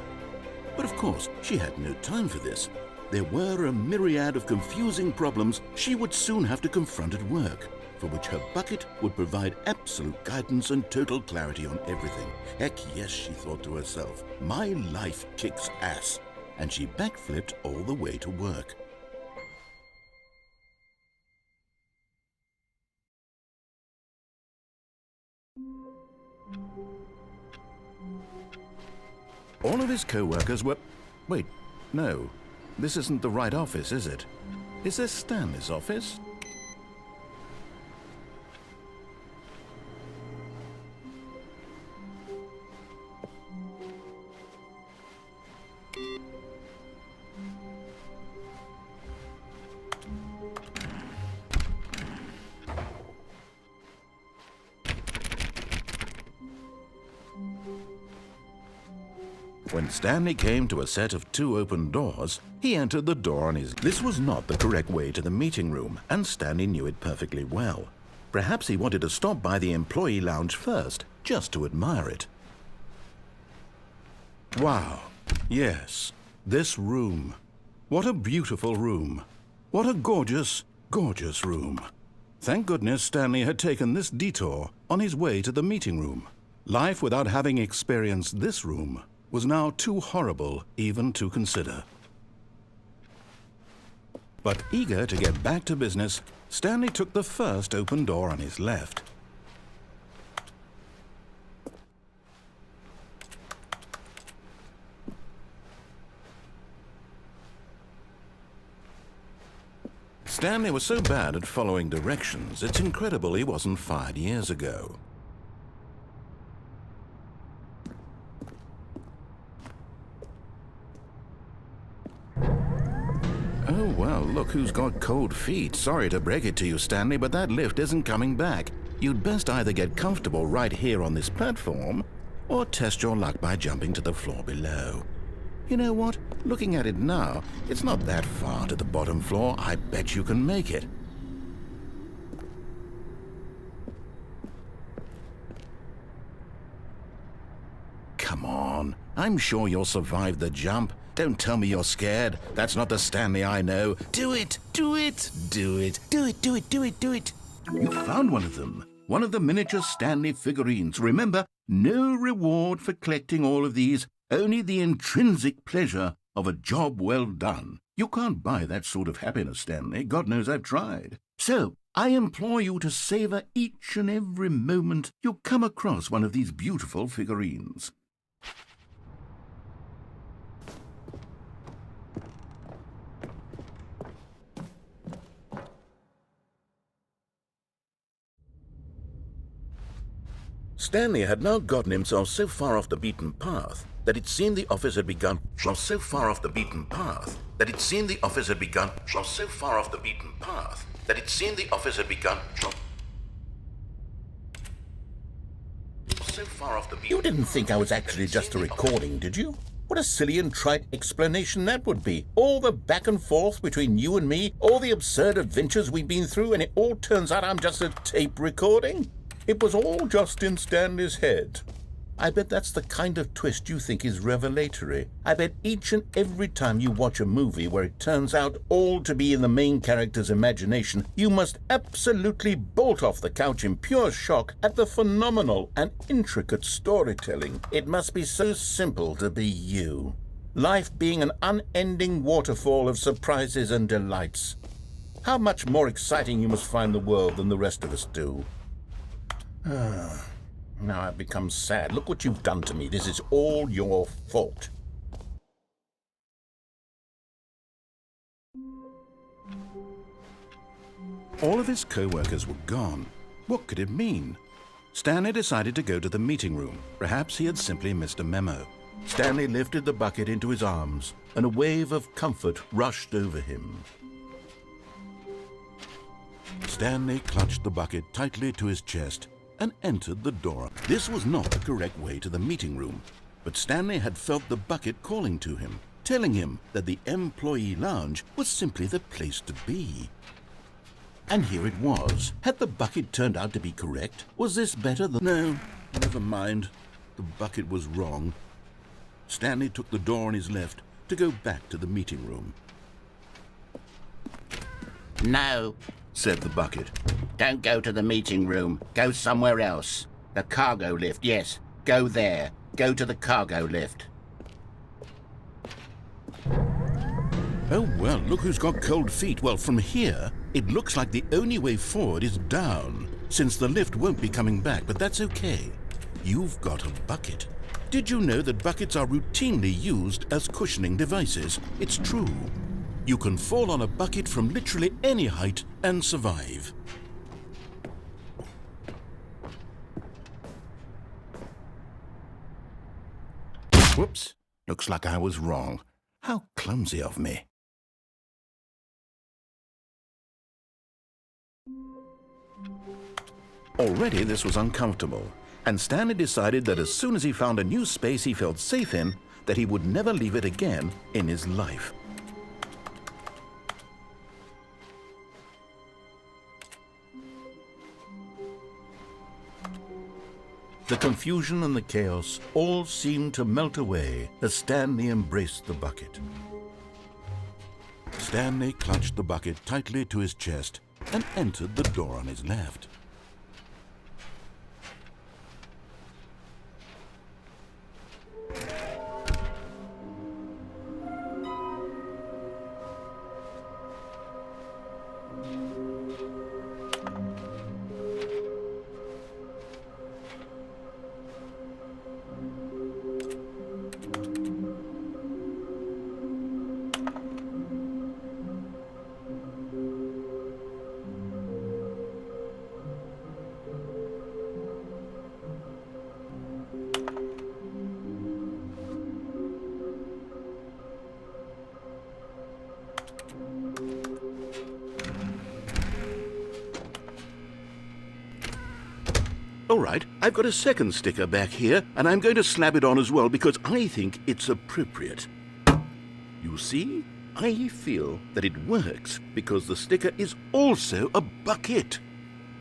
But of course, she had no time for this. There were a myriad of confusing problems she would soon have to confront at work, for which her bucket would provide absolute guidance and total clarity on everything. Heck yes, she thought to herself, my life kicks ass. And she backflipped all the way to work. All of his co-workers were... Wait, no. This isn't the right office, is it? Is this Stanley's office? When Stanley came to a set of 2 open doors, he entered the door on his... This was not the correct way to the meeting room, and Stanley knew it perfectly well. Perhaps he wanted to stop by the employee lounge first, just to admire it. Wow. Yes, this room. What a beautiful room. What a gorgeous, gorgeous room. Thank goodness Stanley had taken this detour on his way to the meeting room. Life without having experienced this room was now too horrible even to consider. But eager to get back to business, Stanley took the first open door on his left. Stanley was so bad at following directions, it's incredible he wasn't fired years ago. Oh, well, look who's got cold feet. Sorry to break it to you, Stanley, but that lift isn't coming back. You'd best either get comfortable right here on this platform, or test your luck by jumping to the floor below. You know what? Looking at it now, it's not that far to the bottom floor. I bet you can make it. Come on. I'm sure you'll survive the jump. Don't tell me you're scared. That's not the Stanley I know. Do it! Do it! Do it! Do it! Do it! Do it! Do it! You found one of them. One of the miniature Stanley figurines. Remember, no reward for collecting all of these. Only the intrinsic pleasure of a job well done. You can't buy that sort of happiness, Stanley. God knows I've tried. So, I implore you to savor each and every moment you come across one of these beautiful figurines. Stanley had now gotten himself so far off the beaten path that it seemed the office had begun. So far off the beaten path that it seemed the office had begun. So far off the beaten path that it seemed the office had begun. So far off the beaten. You didn't think I was actually just a recording, did you? What a silly and trite explanation that would be. All the back and forth between you and me, all the absurd adventures we've been through, and it all turns out I'm just a tape recording? It was all just in Stanley's head. I bet that's the kind of twist you think is revelatory. I bet each and every time you watch a movie where it turns out all to be in the main character's imagination, you must absolutely bolt off the couch in pure shock at the phenomenal and intricate storytelling. It must be so simple to be you. Life being an unending waterfall of surprises and delights. How much more exciting you must find the world than the rest of us do. Now I've become sad. Look what you've done to me. This is all your fault. All of his co-workers were gone. What could it mean? Stanley decided to go to the meeting room. Perhaps he had simply missed a memo. Stanley lifted the bucket into his arms, and a wave of comfort rushed over him. Stanley clutched the bucket tightly to his chest and entered the door. This was not the correct way to the meeting room, but Stanley had felt the bucket calling to him, telling him that the employee lounge was simply the place to be. And here it was. Had the bucket turned out to be correct? Was this better than... No, never mind. The bucket was wrong. Stanley took the door on his left to go back to the meeting room. No, Said the bucket. don't go to the meeting room. Go somewhere else. The cargo lift, yes. Go there. Go to the cargo lift. Oh, well, look who's got cold feet. Well, from here, it looks like the only way forward is down, since the lift won't be coming back, but that's okay. You've got a bucket. Did you know that buckets are routinely used as cushioning devices? It's true. You can fall on a bucket from literally any height and survive. Whoops. Looks like I was wrong. How clumsy of me. Already this was uncomfortable, and Stanley decided that as soon as he found a new space he felt safe in, that he would never leave it again in his life. The confusion and the chaos all seemed to melt away as Stanley embraced the bucket. Stanley clutched the bucket tightly to his chest and entered the door on his left. right, I've got a second sticker back here, and I'm going to slap it on as well because I think it's appropriate. You see, I feel that it works because the sticker is also a bucket.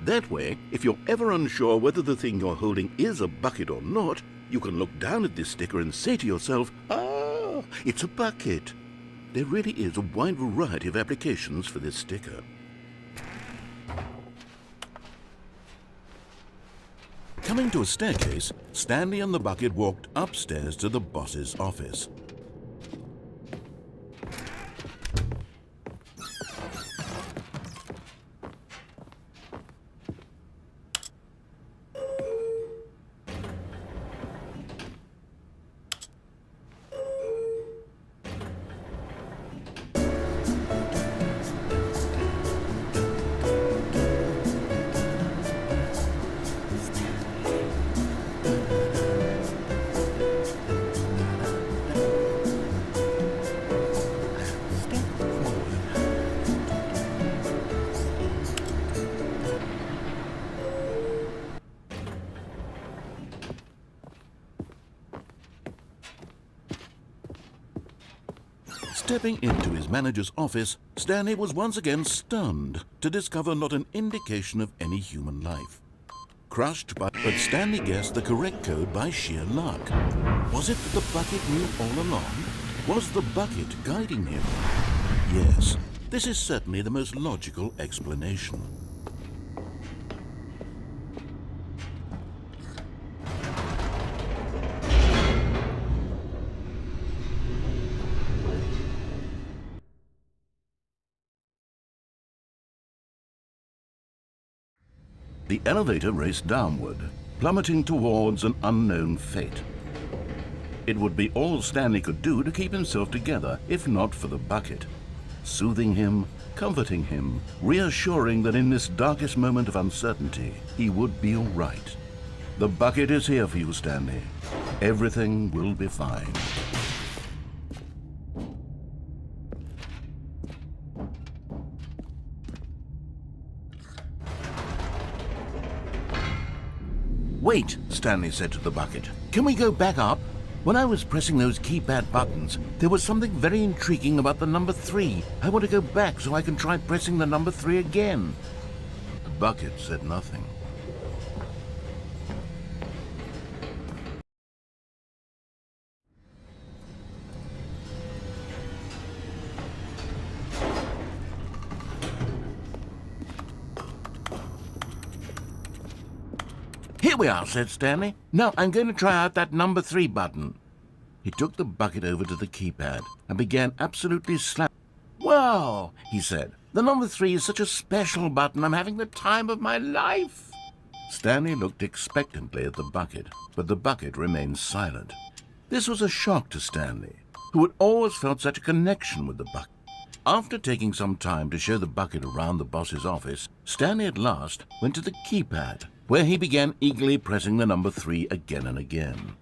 That way, if you're ever unsure whether the thing you're holding is a bucket or not, you can look down at this sticker and say to yourself, "Ah, it's a bucket." There really is a wide variety of applications for this sticker. Coming to a staircase, Stanley and the bucket walked upstairs to the boss's office. Stepping into his manager's office, Stanley was once again stunned to discover not an indication of any human life. But Stanley guessed the correct code by sheer luck. Was it that the bucket knew all along? Was the bucket guiding him? Yes, this is certainly the most logical explanation. The elevator raced downward, plummeting towards an unknown fate. It would be all Stanley could do to keep himself together, if not for the bucket. Soothing him, comforting him, reassuring that in this darkest moment of uncertainty, he would be all right. The bucket is here for you, Stanley. Everything will be fine. Wait, Stanley said to the bucket. Can we go back up? When I was pressing those keypad buttons, there was something very intriguing about the number 3. I want to go back so I can try pressing the number 3 again. The bucket said nothing. Here we are, said Stanley. Now I'm going to try out that number 3 button. He took the bucket over to the keypad and began absolutely slapping. Wow, he said. The number 3 is such a special button. I'm having the time of my life. Stanley looked expectantly at the bucket, but the bucket remained silent. This was a shock to Stanley, who had always felt such a connection with the bucket. After taking some time to show the bucket around the boss's office, Stanley at last went to the keypad, where he began eagerly pressing the number 3 again and again.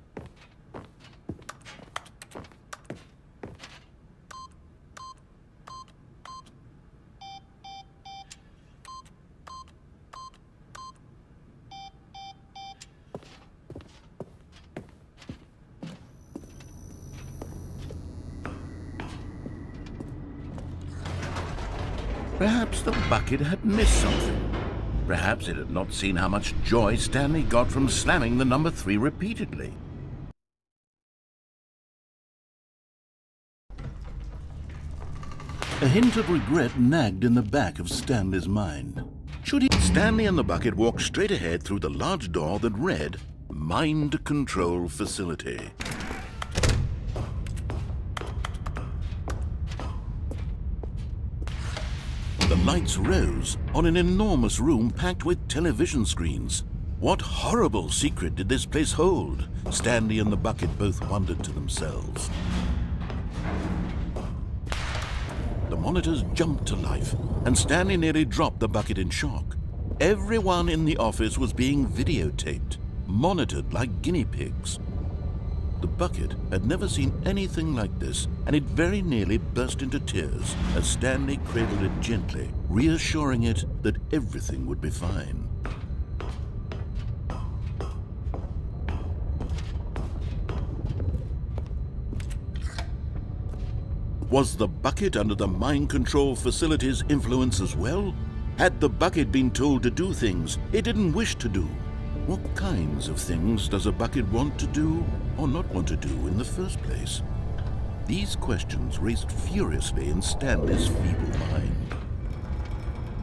Perhaps the bucket had missed something. Perhaps it had not seen how much joy Stanley got from slamming the number 3 repeatedly. A hint of regret nagged in the back of Stanley's mind. Stanley and the bucket walked straight ahead through the large door that read, Mind Control Facility. The lights rose on an enormous room packed with television screens. What horrible secret did this place hold? Stanley and the bucket both wondered to themselves. The monitors jumped to life, and Stanley nearly dropped the bucket in shock. Everyone in the office was being videotaped, monitored like guinea pigs. The bucket had never seen anything like this, and it very nearly burst into tears as Stanley cradled it gently, reassuring it that everything would be fine. Was the bucket under the mind control facility's influence as well? Had the bucket been told to do things it didn't wish to do? What kinds of things does a bucket want to do or not want to do in the first place? These questions raced furiously in Stanley's feeble mind.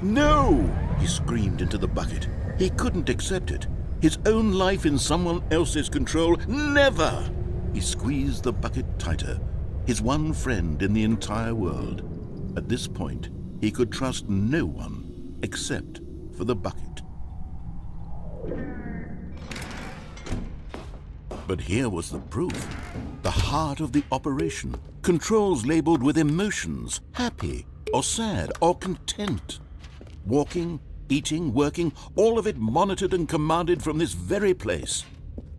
No! He screamed into the bucket. He couldn't accept it. His own life in someone else's control, never! He squeezed the bucket tighter. His one friend in the entire world. At this point, he could trust no one except for the bucket. But here was the proof. The heart of the operation. Controls labeled with emotions, happy or sad or content. Walking, eating, working, all of it monitored and commanded from this very place.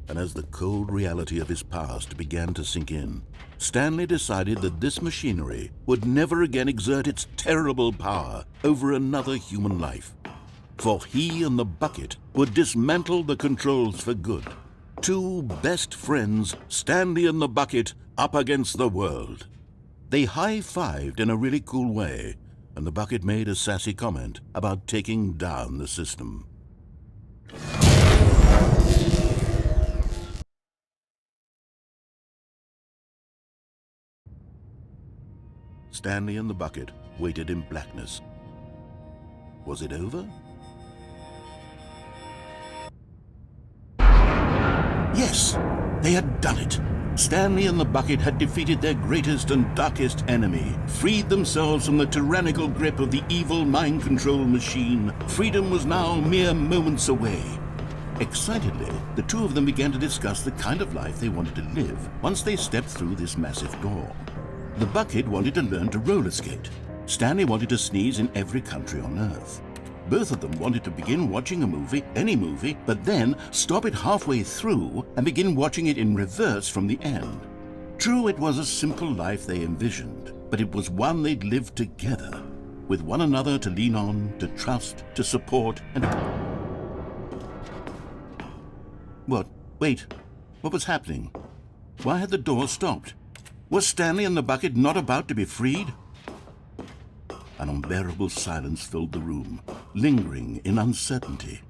And as the cold reality of his past began to sink in, Stanley decided that this machinery would never again exert its terrible power over another human life. For he and the bucket would dismantle the controls for good. Two best friends, Stanley and the bucket, up against the world. They high-fived in a really cool way, and the bucket made a sassy comment about taking down the system. Stanley and the bucket waited in blackness. Was it over? Yes, they had done it. Stanley and the bucket had defeated their greatest and darkest enemy, freed themselves from the tyrannical grip of the evil mind control machine. Freedom was now mere moments away. Excitedly, the two of them began to discuss the kind of life they wanted to live once they stepped through this massive door. The bucket wanted to learn to roller skate. Stanley wanted to sneeze in every country on Earth. Both of them wanted to begin watching a movie, any movie, but then stop it halfway through and begin watching it in reverse from the end. True, it was a simple life they envisioned, but it was one they'd lived together, with one another to lean on, to trust, to support, and... What? Wait. What was happening? Why had the door stopped? Was Stanley and the bucket not about to be freed? An unbearable silence filled the room, lingering in uncertainty,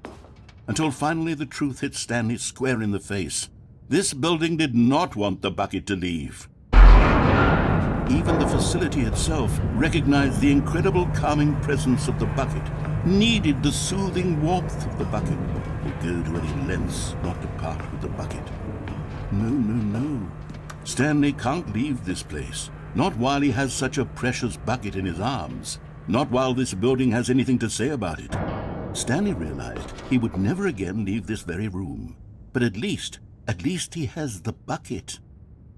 until finally the truth hit Stanley square in the face. This building did not want the bucket to leave. Even the facility itself recognized the incredible calming presence of the bucket, needed the soothing warmth of the bucket, would go to any lengths not to part with the bucket. No. Stanley can't leave this place. Not while he has such a precious bucket in his arms. Not while this building has anything to say about it. Stanley realized he would never again leave this very room. But at least he has the bucket.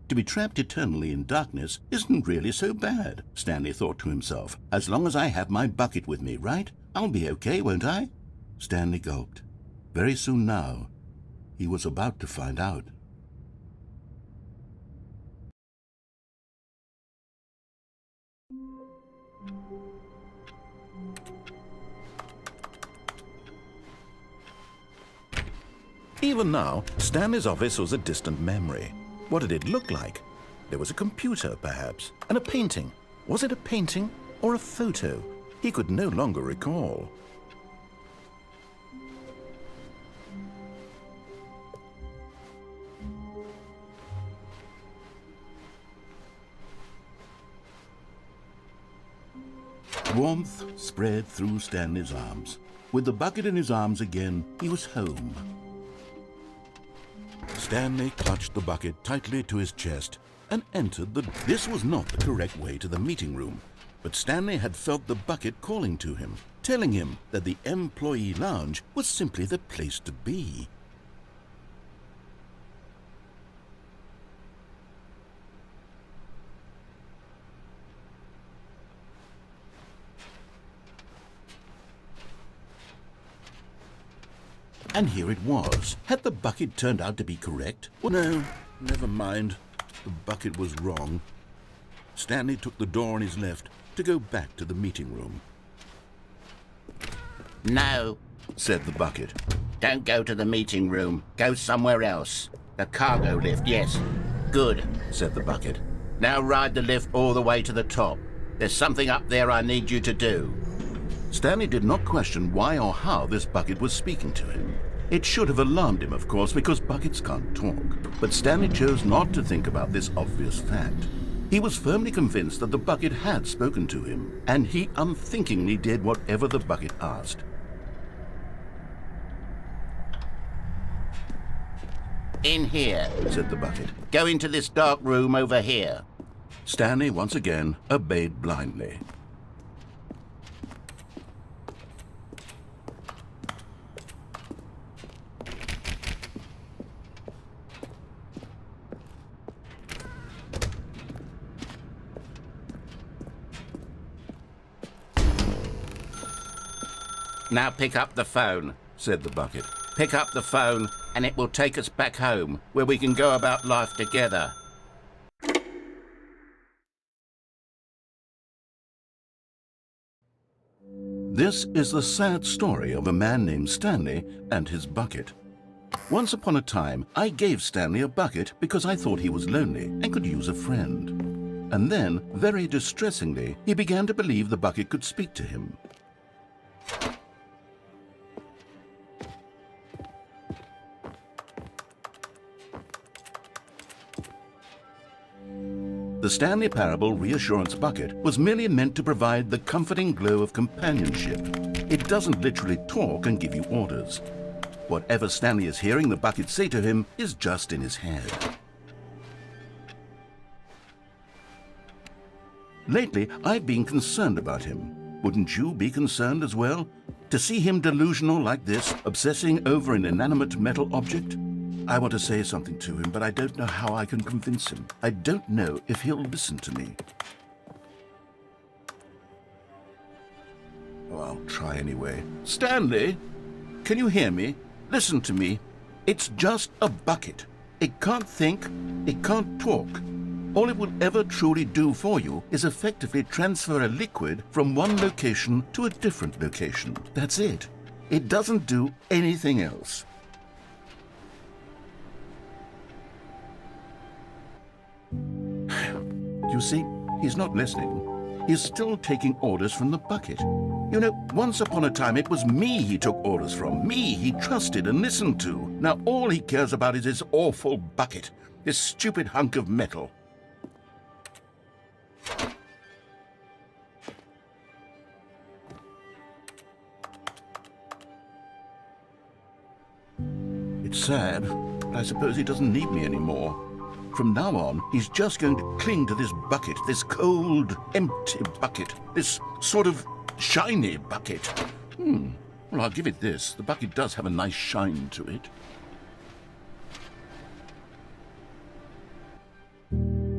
To be trapped eternally in darkness isn't really so bad, Stanley thought to himself. As long as I have my bucket with me, right? I'll be okay, won't I? Stanley gulped. Very soon now, he was about to find out. Even now, Stanley's office was a distant memory. What did it look like? There was a computer, perhaps, and a painting. Was it a painting or a photo? He could no longer recall. Warmth spread through Stanley's arms. With the bucket in his arms again, he was home. Stanley clutched the bucket tightly to his chest and entered the... This was not the correct way to the meeting room, but Stanley had felt the bucket calling to him, telling him that the employee lounge was simply the place to be. And here it was. Had the bucket turned out to be correct? Well, no, never mind. The bucket was wrong. Stanley took the door on his left to go back to the meeting room. No, Said the bucket. don't go to the meeting room. Go somewhere else. The cargo lift, yes. Good. Said the bucket. Now ride the lift all the way to the top. There's something up there I need you to do. Stanley did not question why or how this bucket was speaking to him. It should have alarmed him, of course, because buckets can't talk. But Stanley chose not to think about this obvious fact. He was firmly convinced that the bucket had spoken to him, and he unthinkingly did whatever the bucket asked. In here, Said the bucket. go into this dark room over here. Stanley once again obeyed blindly. Now pick up the phone. Said the bucket. Pick up the phone and it will take us back home, where we can go about life together. This is the sad story of a man named Stanley and his bucket. Once upon a time, I gave Stanley a bucket because I thought he was lonely and could use a friend. And then, very distressingly, he began to believe the bucket could speak to him. The Stanley Parable Reassurance Bucket was merely meant to provide the comforting glow of companionship. It doesn't literally talk and give you orders. Whatever Stanley is hearing the bucket say to him is just in his head. Lately, I've been concerned about him. Wouldn't you be concerned as well? To see him delusional like this, obsessing over an inanimate metal object? I want to say something to him, but I don't know how I can convince him. I don't know if he'll listen to me. Oh, I'll try anyway. Stanley, can you hear me? Listen to me. It's just a bucket. It can't think, it can't talk. All it will ever truly do for you is effectively transfer a liquid from one location to a different location. That's it. It doesn't do anything else. You see, he's not listening. He's still taking orders from the bucket. You know, once upon a time it was me he took orders from, me he trusted and listened to. Now all he cares about is his awful bucket, this stupid hunk of metal. It's sad, but I suppose he doesn't need me anymore. From now on, he's just going to cling to this bucket, this cold, empty bucket, this sort of shiny bucket. Well, I'll give it this. The bucket does have a nice shine to it.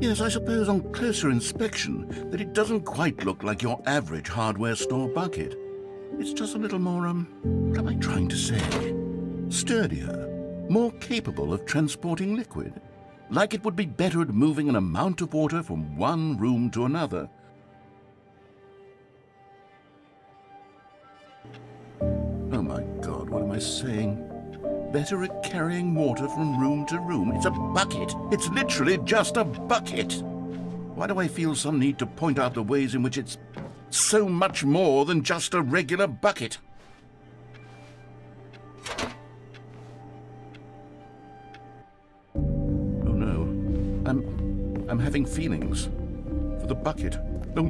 Yes, I suppose on closer inspection that it doesn't quite look like your average hardware store bucket. It's just a little more, what am I trying to say? Sturdier, more capable of transporting liquid. Like it would be better at moving an amount of water from one room to another. Oh my God, what am I saying? Better at carrying water from room to room. It's a bucket. It's literally just a bucket. Why do I feel some need to point out the ways in which it's so much more than just a regular bucket? I'm having feelings for the bucket. No.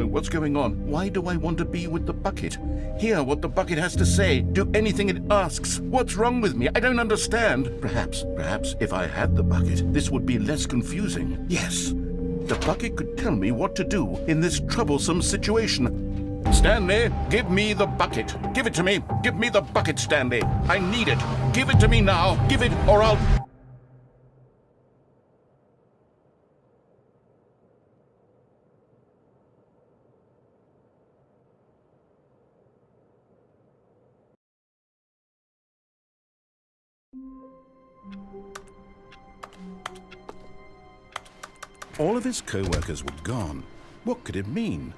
What's going on? Why do I want to be with the bucket? Hear what the bucket has to say. Do anything it asks. What's wrong with me? I don't understand. Perhaps, if I had the bucket, this would be less confusing. Yes, the bucket could tell me what to do in this troublesome situation. Stanley, give me the bucket. Give it to me. Give me the bucket, Stanley. I need it. Give it to me now. Give it, or I'll... All of his co-workers were gone. What could it mean?